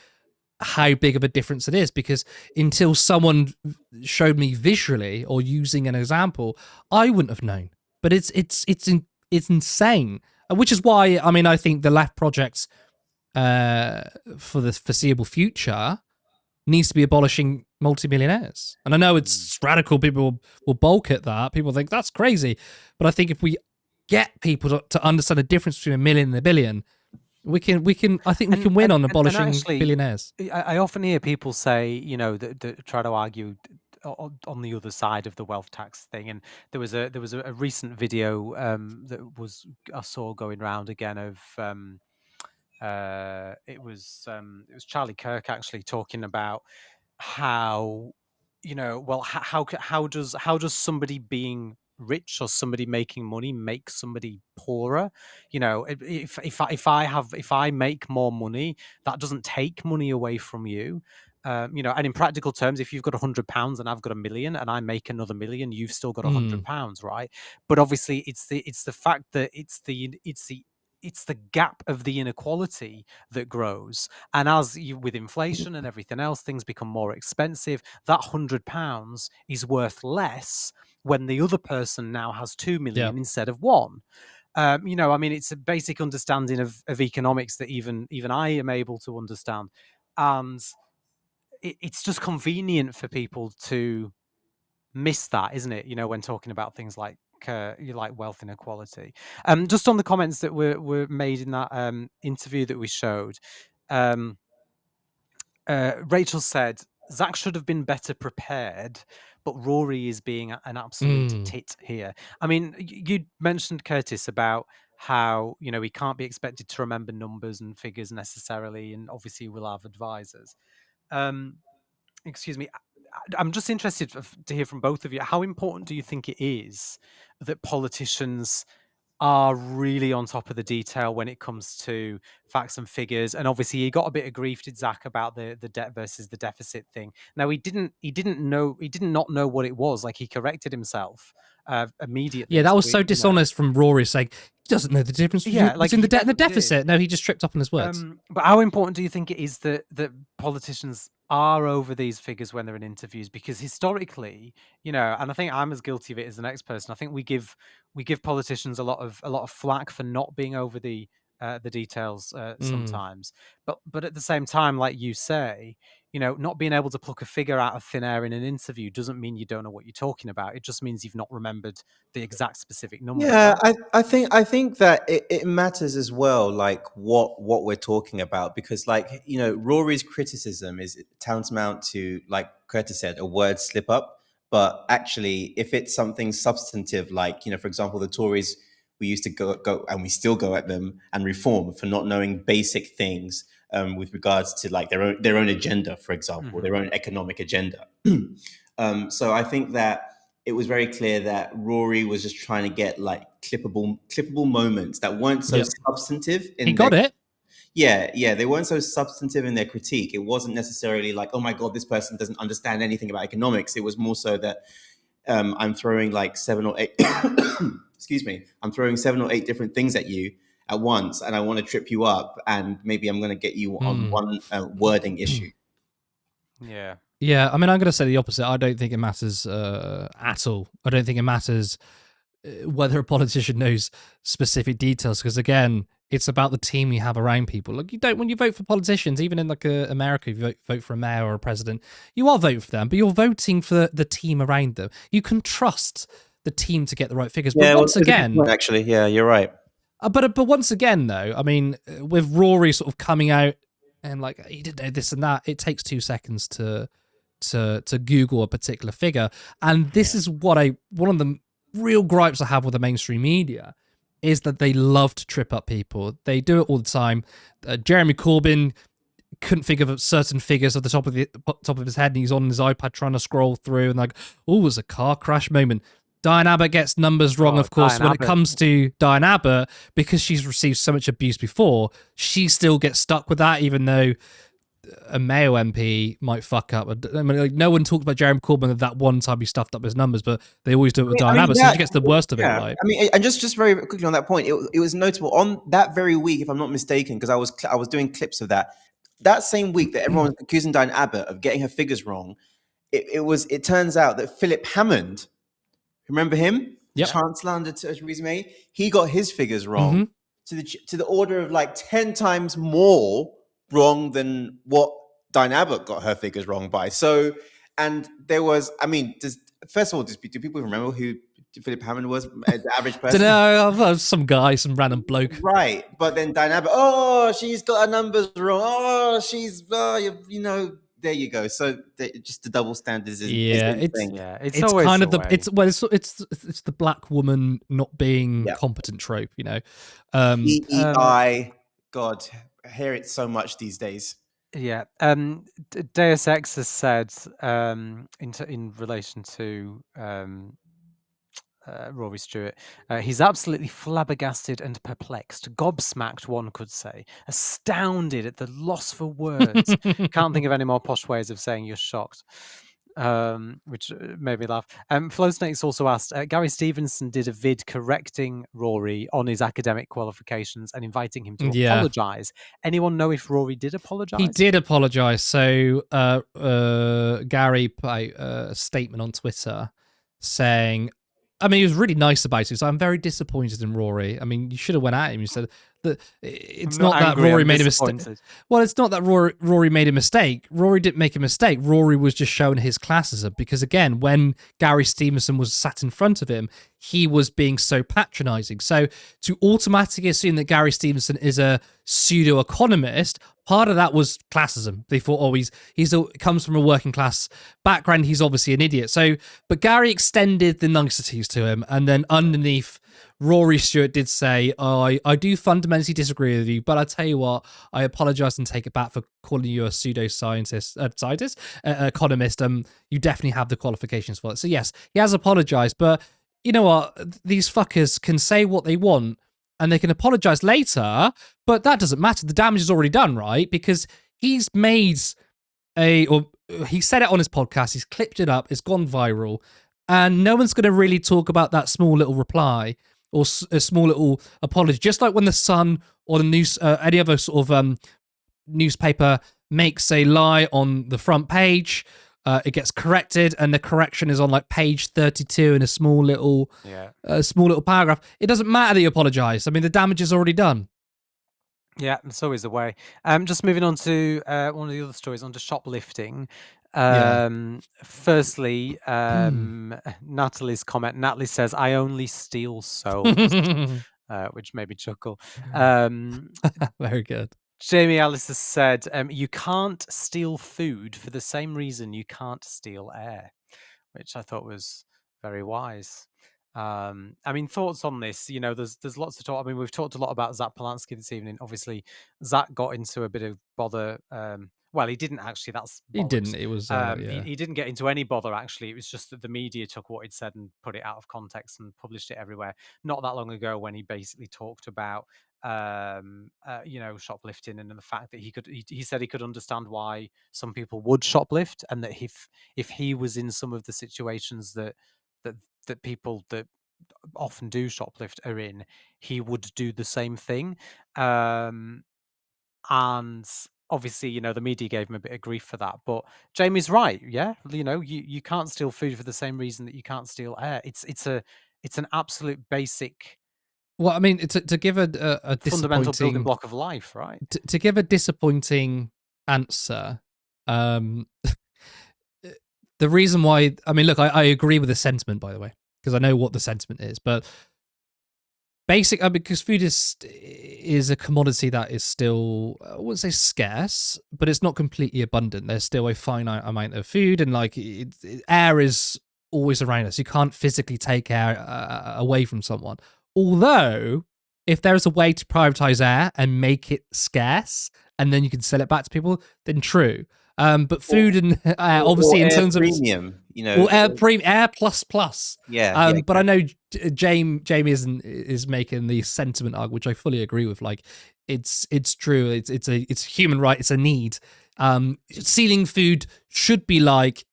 how big of a difference it is, because until someone showed me visually or using an example, I wouldn't have known. But it's insane, which is why I think the left project for the foreseeable future needs to be abolishing multimillionaires. And I know it's radical. People will balk at that. People think that's crazy, but I think if we get people to understand the difference between a million and a billion, we can win on abolishing billionaires. I often hear people say, that try to argue on the other side of the wealth tax thing, and there was a recent video that I saw going around again of it was Charlie Kirk actually talking about how how does somebody being rich or somebody making money make somebody poorer? If I make more money, that doesn't take money away from you. And in practical terms, if you've got £100 and I've got £1 million and I make another £1 million, you've still got £100, right? But obviously, it's the fact that it's the gap of the inequality that grows, and with inflation and everything else, things become more expensive. That £100 is worth less when the other person now has 2 million instead of 1. It's a basic understanding of economics that even I am able to understand, and it's just convenient for people to miss that, isn't it? When talking about things like wealth inequality. Just on the comments that were made in that interview that we showed, Rachel said Zach should have been better prepared, but Rory is being an absolute tit here. You mentioned, Curtis, about how he can't be expected to remember numbers and figures necessarily, and obviously we'll have advisors. Excuse me. I'm just interested to hear from both of you. How important do you think it is that politicians are really on top of the detail when it comes to facts and figures? And obviously, he got a bit of grief, did Zach, about the debt versus the deficit thing. Now, he didn't not know what it was. Like, he corrected himself immediately. Yeah, that was so dishonest from Rory, saying he doesn't know the difference between the debt and the deficit. No, he just tripped up on his words. But how important do you think it is that politicians are over these figures when they're in interviews? Because historically, and I think I'm as guilty of it as the next person. I think we give politicians a lot of flack for not being over the details sometimes. But at the same time, like you say, not being able to pluck a figure out of thin air in an interview doesn't mean you don't know what you're talking about. It just means you've not remembered the exact specific number. Yeah, I think that it matters as well, like what we're talking about, because Rory's criticism is tantamount to, like Curtis said, a word slip up. But actually, if it's something substantive, like, for example, the Tories, we used to go and we still go at them and reform for not knowing basic things with regards to like their own agenda, for example, their own economic agenda. So I think that it was very clear that Rory was just trying to get like clippable moments that weren't so substantive. He got it. Yeah, they weren't so substantive in their critique. It wasn't necessarily like, oh my God, this person doesn't understand anything about economics. It was more so that I'm throwing like 7 or 8, excuse me, I'm throwing 7 or 8 different things at you at once, and I want to trip you up, and maybe I'm going to get you on one wording issue. Yeah. Yeah, I'm going to say the opposite. I don't think it matters at all. I don't think it matters whether a politician knows specific details, because again, it's about the team you have around people. Like, you don't, when you vote for politicians, even in like America, if you vote for a mayor or a president, you are voting for them, but you're voting for the team around them. You can trust the team to get the right figures. But once again, actually, yeah, you're right. But once again, though, with Rory sort of coming out and like he didn't know this and that. It takes 2 seconds to Google a particular figure, and this is what one of the real gripes I have with the mainstream media is that they love to trip up people. They do it all the time. Jeremy Corbyn couldn't think of certain figures at the top of his head, and he's on his iPad trying to scroll through, and like, oh, it was a car crash moment. Diane Abbott gets numbers wrong, of course, when it comes to Diane Abbott, because she's received so much abuse before, she still gets stuck with that, even though a Mayo MP might fuck up. I mean, like, no one talked about Jeremy Corbyn that one time he stuffed up his numbers, but they always do it with Diane Abbott, so she gets the worst of it, right? I mean, and just very quickly on that point, it was notable on that very week, if I'm not mistaken, because I was doing clips of that same week that everyone was accusing Diane Abbott of getting her figures wrong. It turns out that Philip Hammond, remember him? Yep. Chancellor under Theresa May, he got his figures wrong to the order of like 10 times more wrong than what Diane Abbott got her figures wrong by. So, and there was, I mean, first of all, do people remember who Philip Hammond was, the average person? Don't know, some guy, some random bloke. Right, but then Diane Abbott, oh, she's got her numbers wrong. Oh, you know, there you go. So just the double standards is it's always kind of the way. it's the black woman not being competent trope, you know. DEI, God, I hear it so much these days. Yeah. Deus Ex has said in relation to Rory Stewart, he's absolutely flabbergasted and perplexed, gobsmacked, one could say, astounded at the loss for words. Can't think of any more posh ways of saying you're shocked. Which made me laugh. Flo Snakes also asked, Gary Stevenson did a vid correcting Rory on his academic qualifications and inviting him to apologise. Anyone know if Rory did apologise? He did apologise. So Gary put a statement on Twitter saying, I mean, he was really nice about it. So I'm very disappointed in Rory. I mean, you should have went at him. You said that it's not that Rory made a mistake. Well, it's not that Rory made a mistake. Rory didn't make a mistake. Rory was just showing his classism because, again, when Gary Stevenson was sat in front of him, he was being so patronising. So to automatically assume that Gary Stevenson is a pseudo-economist, part of that was classism. They thought, oh, he comes from a working class background. He's obviously an idiot. So, but Gary extended the niceties to him, and then underneath, Rory Stewart did say, oh, I do fundamentally disagree with you, but I tell you what, I apologise and take it back for calling you a pseudo-scientist, economist. You definitely have the qualifications for it. So yes, he has apologised, but you know what? These fuckers can say what they want and they can apologise later, but that doesn't matter. The damage is already done, right? Because he's made he said it on his podcast, he's clipped it up, it's gone viral, and no one's going to really talk about that small little reply or a small little apology. Just like when the Sun or the news, any other sort of newspaper makes a lie on the front page, it gets corrected, and the correction is on like page 32 in a small little paragraph. It doesn't matter that you apologise. I mean, the damage is already done. Yeah, it's always the way. Just moving on to one of the other stories, on to shoplifting. Firstly, Natalie's comment. Natalie says, "I only steal souls," which made me chuckle. Very good. Jamie Ellis has said, you can't steal food for the same reason you can't steal air, which I thought was very wise. I mean, thoughts on this? You know, there's lots to talk. I mean, we've talked a lot about Zach Polanski this evening. Obviously, Zach got into a bit of bother. Well, he didn't actually. That's bollocks. He didn't. It was he didn't get into any bother. Actually, it was just that the media took what he'd said and put it out of context and published it everywhere. Not that long ago, when he basically talked about you know, shoplifting, and the fact that he said he could understand why some people would shoplift, and that if he was in some of the situations that people that often do shoplift are in, he would do the same thing. And obviously, you know, the media gave him a bit of grief for that, but Jamie's right. Yeah, you know, you can't steal food for the same reason that you can't steal air. It's an absolute basic. Well, I mean, to give a fundamental building block of life, right? To give a disappointing answer, the reason why, I mean, look, I agree with the sentiment, by the way, because I know what the sentiment is, but because food is a commodity that is still, I wouldn't say scarce, but it's not completely abundant. There's still a finite amount of food, and like air is always around us. You can't physically take air away from someone. Although, if there is a way to privatize air and make it scarce, and then you can sell it back to people, then true. But food and air, obviously, or in air terms premium, of air plus. Yeah, But I know Jamie is making the sentiment argument, which I fully agree with. Like, it's true. It's a human right. It's a need. Stealing food should be like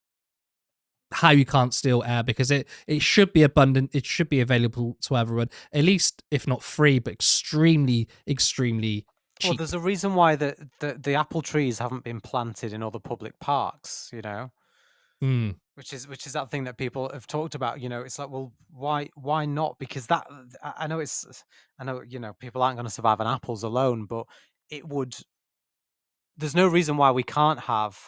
how you can't steal air, because it should be abundant. It should be available to everyone, at least if not free, but extremely Well, cheap. there's a reason why the apple trees haven't been planted in other public parks, you know. Mm. Which is that thing that people have talked about. You know, it's like, well, why not? Because that I know you know people aren't going to survive on apples alone, but it would. There's no reason why we can't have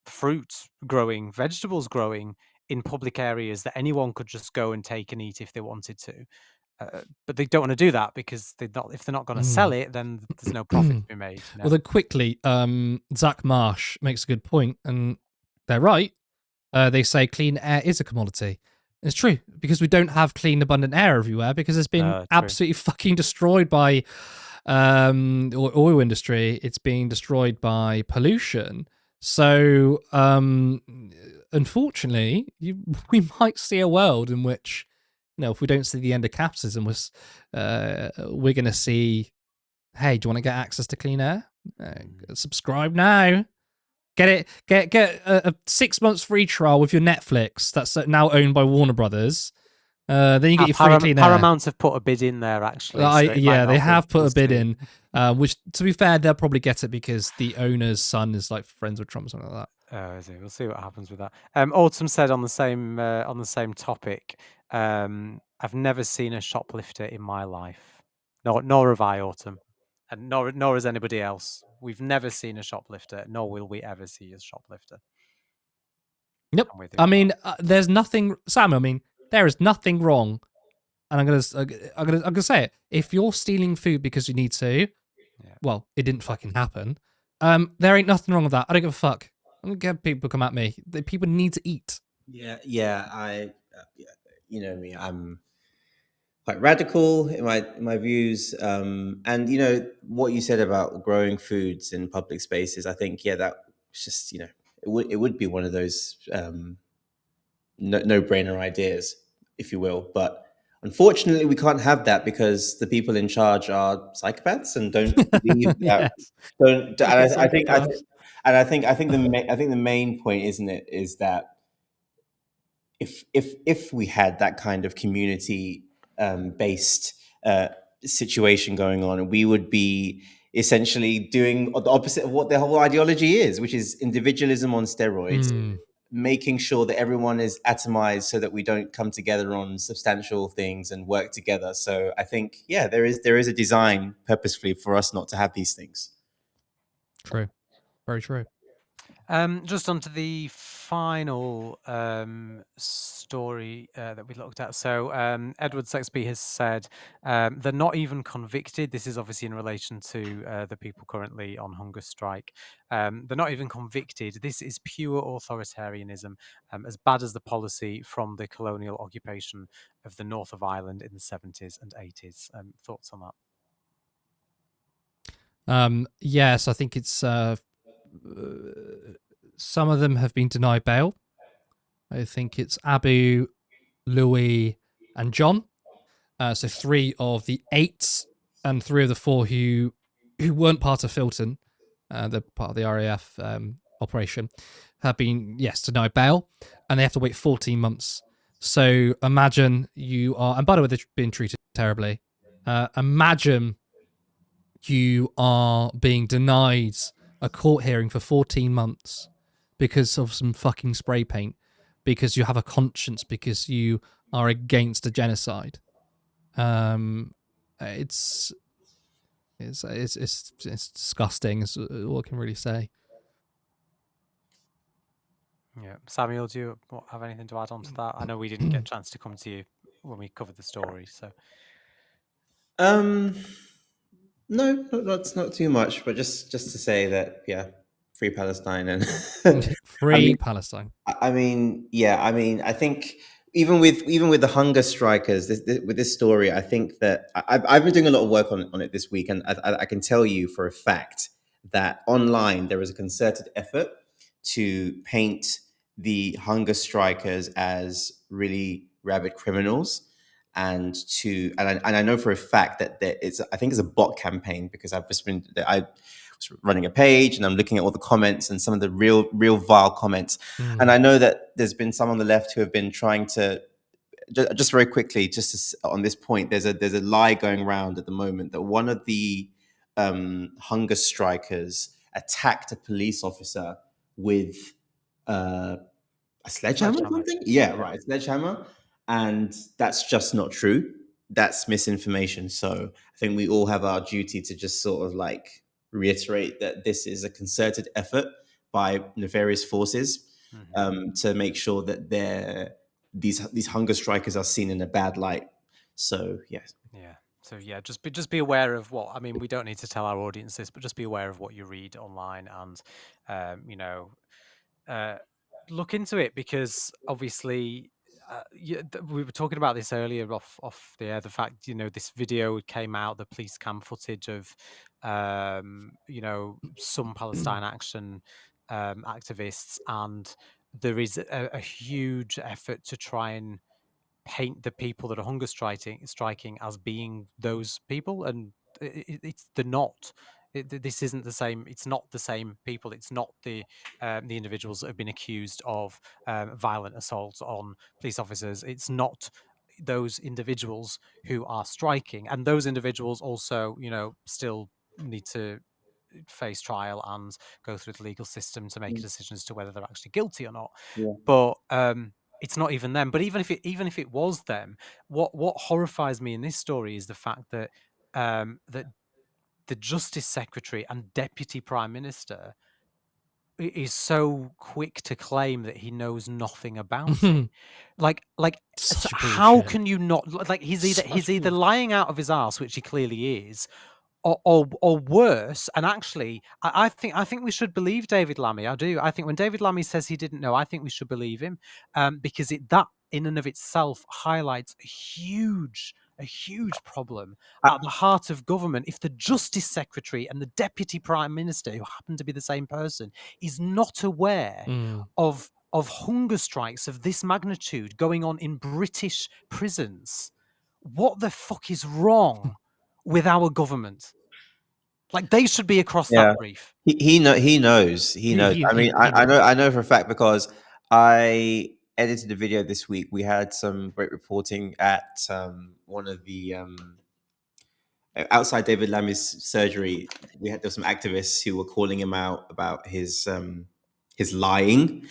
fruit growing, vegetables growing in public areas that anyone could just go and take and eat if they wanted to. But they don't want to do that because if they're not going to sell it, then there's no profit to be made. You know? Well, then quickly, Zach Marsh makes a good point, and they're right. They say clean air is a commodity. It's true, because we don't have clean, abundant air everywhere, because it's been absolutely fucking destroyed by oil industry. It's being destroyed by pollution. So, unfortunately, we might see a world in which, you know, if we don't see the end of capitalism, we're going to see, hey, do you want to get access to clean air? Subscribe now. Get a 6 months free trial with your Netflix that's now owned by Warner Brothers. Then you get your free clean air. Paramount have put a bid in there, actually. Yeah, they have put a bid in, which, to be fair, they'll probably get it because the owner's son is like friends with Trump or something like that. Oh, is it? We'll see what happens with that. Autumn said on the same topic, I've never seen a shoplifter in my life. Nor have I, Autumn. And nor has anybody else. We've never seen a shoplifter, nor will we ever see a shoplifter. Nope. I mean, there's nothing, Sam. I mean, there is nothing wrong, and I'm gonna say it. If you're stealing food because you need to, well, it didn't fucking happen. There ain't nothing wrong with that. I don't give a fuck. I don't care if people come at me. People need to eat. Yeah. You know me. I'm quite radical in my views, and you know what you said about growing foods in public spaces. I think that's just, you know, it would be one of those no-brainer ideas, if you will. But unfortunately, we can't have that because the people in charge are psychopaths and don't believe that. Don't. And I think the main point, isn't it, is that if we had that kind of community based situation going on, we would be essentially doing the opposite of what the whole ideology is, which is individualism on steroids, making sure that everyone is atomized so that we don't come together on substantial things and work together. So I think, there is a design purposefully for us not to have these things. True. Very true. Just onto the final story that we looked at. So Edward Sexby has said they're not even convicted. This is obviously in relation to the people currently on hunger strike. They're not even convicted. This is pure authoritarianism, as bad as the policy from the colonial occupation of the north of Ireland in the 70s and 80s. Thoughts on that? Yes, I think it's some of them have been denied bail. I think it's Abu, Louis, and John. So 3 of the 8 and 3 of the 4 who weren't part of Filton, they're part of the RAF operation, have been, denied bail, and they have to wait 14 months. So imagine you are, and by the way, they're being treated terribly. Imagine you are being denied a court hearing for 14 months because of some fucking spray paint, because you have a conscience, because you are against a genocide. It's disgusting. Is all I can really say. Yeah, Samuel, do you have anything to add on to that? I know we didn't get a chance to come to you when we covered the story, so. No, not too much, but just to say that, yeah, free Palestine and Free Palestine. I mean, yeah, I mean, I think even with the hunger strikers, with this story, I think that I've been doing a lot of work on it this week, and I can tell you for a fact that online there is a concerted effort to paint the hunger strikers as really rabid criminals, and I know for a fact that I think it's a bot campaign, because I was running a page and I'm looking at all the comments and some of the real vile comments, and I know that there's been some on the left who have been trying to just very quickly, on this point, there's a lie going around at the moment that one of the hunger strikers attacked a police officer with a sledgehammer or something? Yeah, right, a sledgehammer. And that's just not true. That's misinformation. So I think we all have our duty to just sort of like reiterate that this is a concerted effort by nefarious forces to make sure that these hunger strikers are seen in a bad light. So yes. Yeah. So yeah, just be aware of what, I mean, we don't need to tell our audience this, but just be aware of what you read online, and you know, look into it, because obviously we were talking about this earlier off the air. The fact, you know, this video came out, the police cam footage of you know, some Palestine Action activists, and there is a huge effort to try and paint the people that are hunger striking as being those people, and they're not. This isn't the same. It's not the same people. It's not the individuals that have been accused of violent assaults on police officers. It's not those individuals who are striking, and those individuals also, you know, still need to face trial and go through the legal system to make a decision as to whether they're actually guilty or not. Yeah. But it's not even them. But even if it was them, what horrifies me in this story is the fact that that the Justice Secretary and Deputy Prime Minister is so quick to claim that he knows nothing about it. Like so how can you not, like, he's either lying out of his arse, which he clearly is, or worse. And actually, I think we should believe David Lammy. I do. I think when David Lammy says he didn't know, I think we should believe him, because that in and of itself highlights a huge problem at the heart of government. If the Justice Secretary and the Deputy Prime Minister, who happen to be the same person, is not aware of hunger strikes of this magnitude going on in British prisons, what the fuck is wrong with our government? Like, they should be across that brief. He knows. I mean, I know for a fact, because I edited a video this week. We had some great reporting at one of the outside David Lammy's surgery. There were some activists who were calling him out about his lying,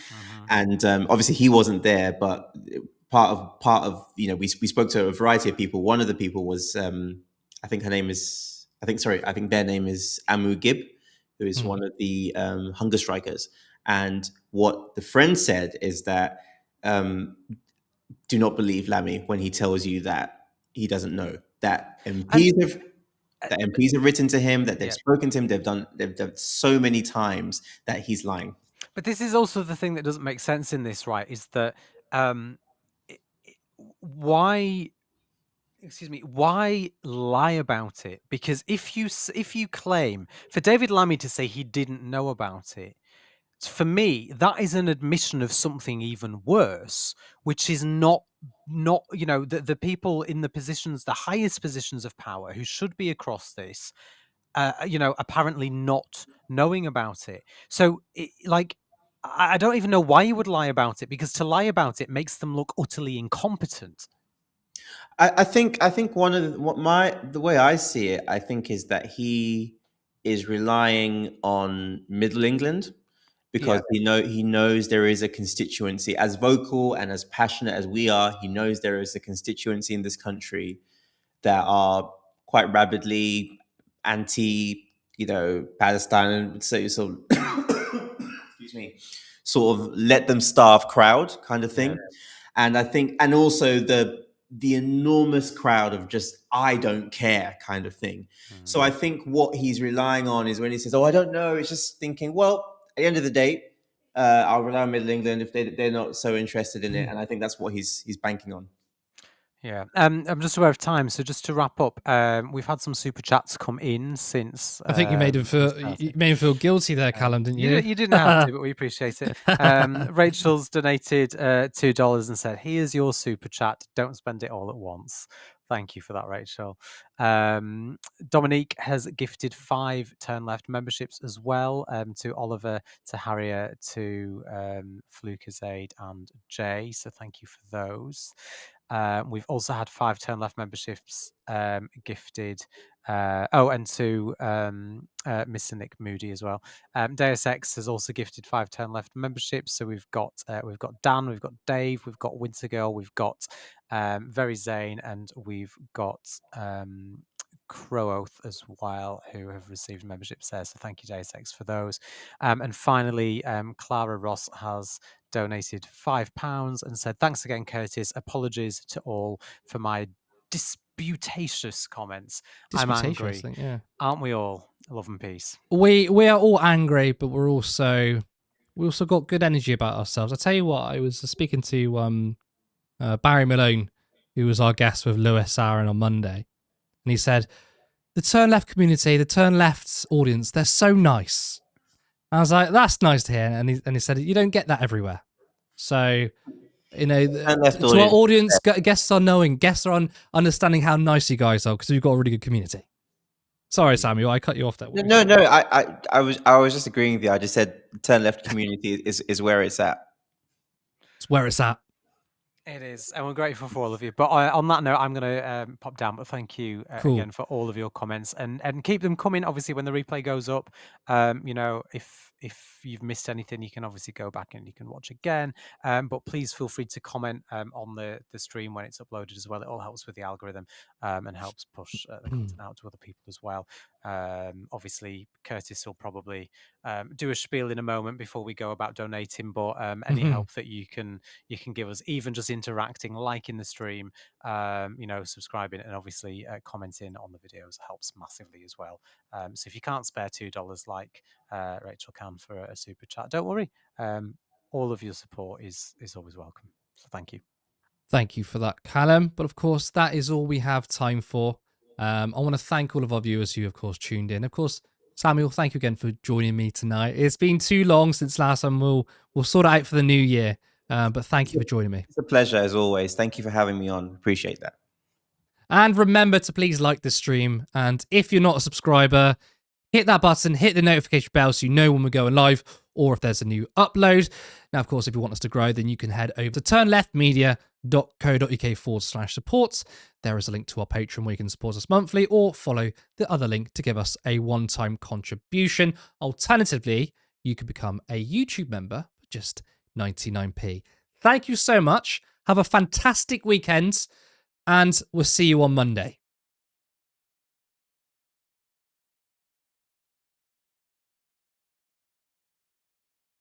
and obviously he wasn't there. But part of you know, we spoke to a variety of people. One of the people was I think their name is Amu Gib, who is one of the hunger strikers. And what the friend said is that do not believe Lammy when he tells you that he doesn't know. That MPs have written to him, that they've spoken to him, they've done so many times that he's lying. But this is also the thing that doesn't make sense in this, right? Is that why lie about it? Because if you claim for David Lammy to say he didn't know about it, for me, that is an admission of something even worse, which is not you know, the people in the positions, the highest positions of power, who should be across this, you know, apparently not knowing about it. So I don't even know why you would lie about it, because to lie about it makes them look utterly incompetent. I think one of the way I see it, I think, is that he is relying on Middle England, because he knows there is a constituency, as vocal and as passionate as we are. He knows there is a constituency in this country that are quite rabidly anti, you know, Palestine. So excuse me, sort of let them starve crowd kind of thing. And I think, and also the enormous crowd of just, I don't care kind of thing. So I think what he's relying on is when he says, oh, I don't know, it's just thinking, well, at the end of the day, I'll rely on Middle England if they're not so interested in it. And I think that's what he's banking on. Yeah, I'm just aware of time, so just to wrap up, we've had some super chats come in since. I think you made him feel guilty there, Callum, didn't you? You didn't have to, but we appreciate it. Rachel's donated $2 and said, "Here's your super chat. Don't spend it all at once." Thank you for that, Rachel. Dominique has gifted 5 Turn Left memberships as well, to Oliver, to Harrier, to Flukazaid and Jay. So thank you for those. We've also had 5 Turn Left memberships gifted. And to Mr. Nick Moody as well. Deus Ex has also gifted 5 Turn Left memberships. So we've got Dan, we've got Dave, we've got Wintergirl, we've got Very Zane, and we've got Crowoath as well, who have received memberships there. So thank you, Deus Ex, for those. And finally, Clara Ross has donated £5 and said, "Thanks again, Curtis. Apologies to all for my disputatious comments. I'm angry, yeah. aren't we all? Love and peace." We are all angry, but we also got good energy about ourselves. I tell you what, I was speaking to Barry Malone, who was our guest with Lewis Aaron on Monday, and he said the Turn Left community, the Turn Left audience, they're so nice. I was like, that's nice to hear, and he said you don't get that everywhere. So, you know, to our audience, guests are knowing, guests are understanding how nice you guys are because we've got a really good community. Sorry, Samuel, I cut you off that way. No. I was just agreeing with you. I just said Turn Left community is where it's at. It's where it's at. It is, and we're grateful for all of you. But on that note, I'm going to pop down. But thank you again for all of your comments, and keep them coming. Obviously, when the replay goes up, you know, if you've missed anything, you can obviously go back and you can watch again. But please feel free to comment on the stream when it's uploaded as well. It all helps with the algorithm and helps push the content out to other people as well. Obviously, Curtis will probably do a spiel in a moment before we go about donating. But any help that you can give us, even just interacting, liking the stream, you know, subscribing, and obviously commenting on the videos helps massively as well. So if you can't spare $2 like Rachel can for a super chat, don't worry. All of your support is always welcome. So thank you. Thank you for that, Callum. But of course, that is all we have time for. I want to thank all of our viewers who, of course, tuned in. Of course, Samuel, thank you again for joining me tonight. It's been too long since last time. We'll sort it out for the new year. But thank you for joining me. It's a pleasure, as always. Thank you for having me on. Appreciate that. And remember to please like the stream. And if you're not a subscriber, hit that button, hit the notification bell so you know when we're going live or if there's a new upload. Now, of course, if you want us to grow, then you can head over to turnleftmedia.co.uk/support. There is a link to our Patreon where you can support us monthly or follow the other link to give us a one-time contribution. Alternatively, you could become a YouTube member for just 99p. Thank you so much. Have a fantastic weekend, and we'll see you on Monday.